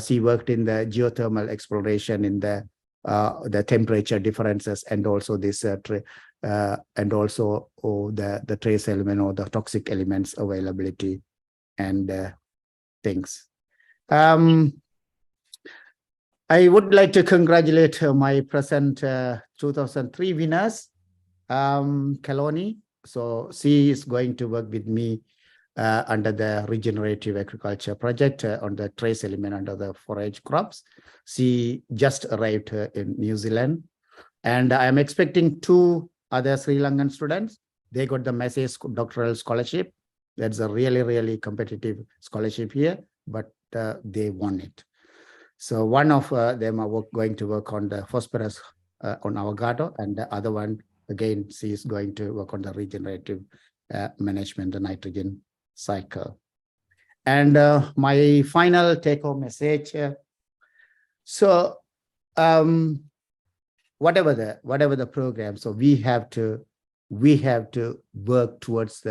she worked in the geothermal exploration in the temperature differences, and also this and also the trace element or the toxic elements availability and things. I would like to congratulate my present 2003 winners, Kaloni. So she is going to work with me under the regenerative agriculture project on the trace element under the forage crops. She just arrived in New Zealand, and I am expecting 2 other Sri Lankan students. They got the Massey's doctoral scholarship. That's a really, really competitive scholarship here, but they won it. So one of them are going to work on the phosphorus on avocado, and the other one, again, she is going to work on the regenerative management, the nitrogen cycle. And my final take-home message. So whatever the program, so we have to work towards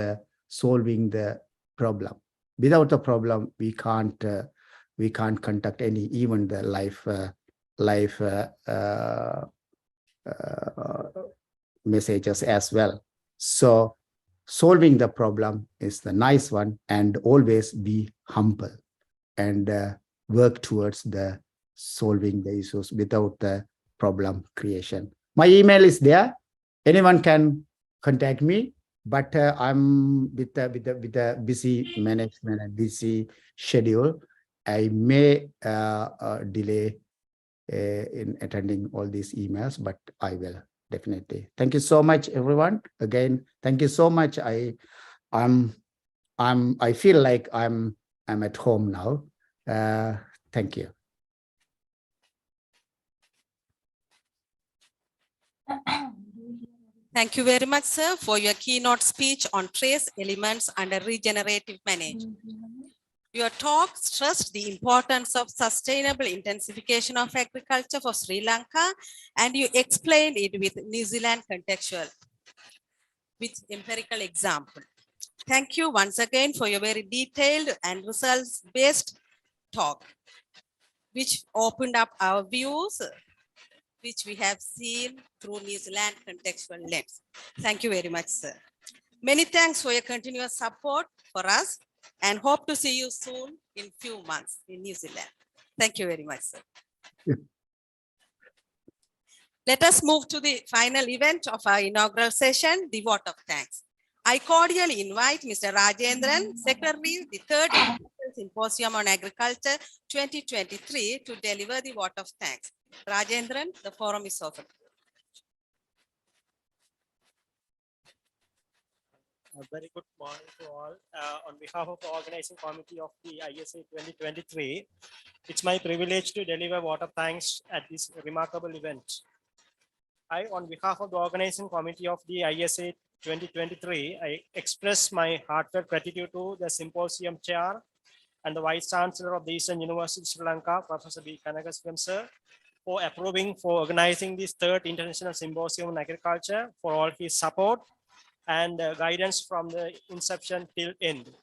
solving the problem. Without the problem, we can't conduct any, even the messages as well. So solving the problem is the nice one, and always be humble and work towards the solving the issues without the problem creation. My email is there. Anyone can contact me, but I'm with the busy management and busy schedule. I may delay in attending all these emails, but I will definitely. Thank you so much, everyone. Again, thank you so much. I feel like I'm at home now. Thank you. Thank you very much, sir, for your keynote speech on trace elements and regenerative management. Your talk stressed the importance of sustainable intensification of agriculture for Sri Lanka, and you explained it with New Zealand contextual, with empirical example. Thank you once again for your very detailed and results-based talk, which opened up our views, which we have seen through New Zealand contextual lens. Thank you very much, sir. Many thanks for your continuous support for us, and hope to see you soon in few months in New Zealand. Thank you very much, sir. Yeah. Let us move to the final event of our inaugural session, the vote of thanks. I cordially invite Mr. Rajendran, Secretary of the Third International Symposium on Agriculture 2023, to deliver the vote of thanks. Rajendran, the forum is open. A very good morning to all. On behalf of the organizing committee of the ISA 2023, it's my privilege to deliver vote of thanks at this remarkable event. I, on behalf of the organizing committee of the ISA 2023, I express my heartfelt gratitude to the symposium chair and the Vice Chancellor of the Eastern University, Sri Lanka, Professor B. Kanagaswam, sir, for approving for organizing this third International Symposium on Agriculture, for all his support and guidance from the inception till end.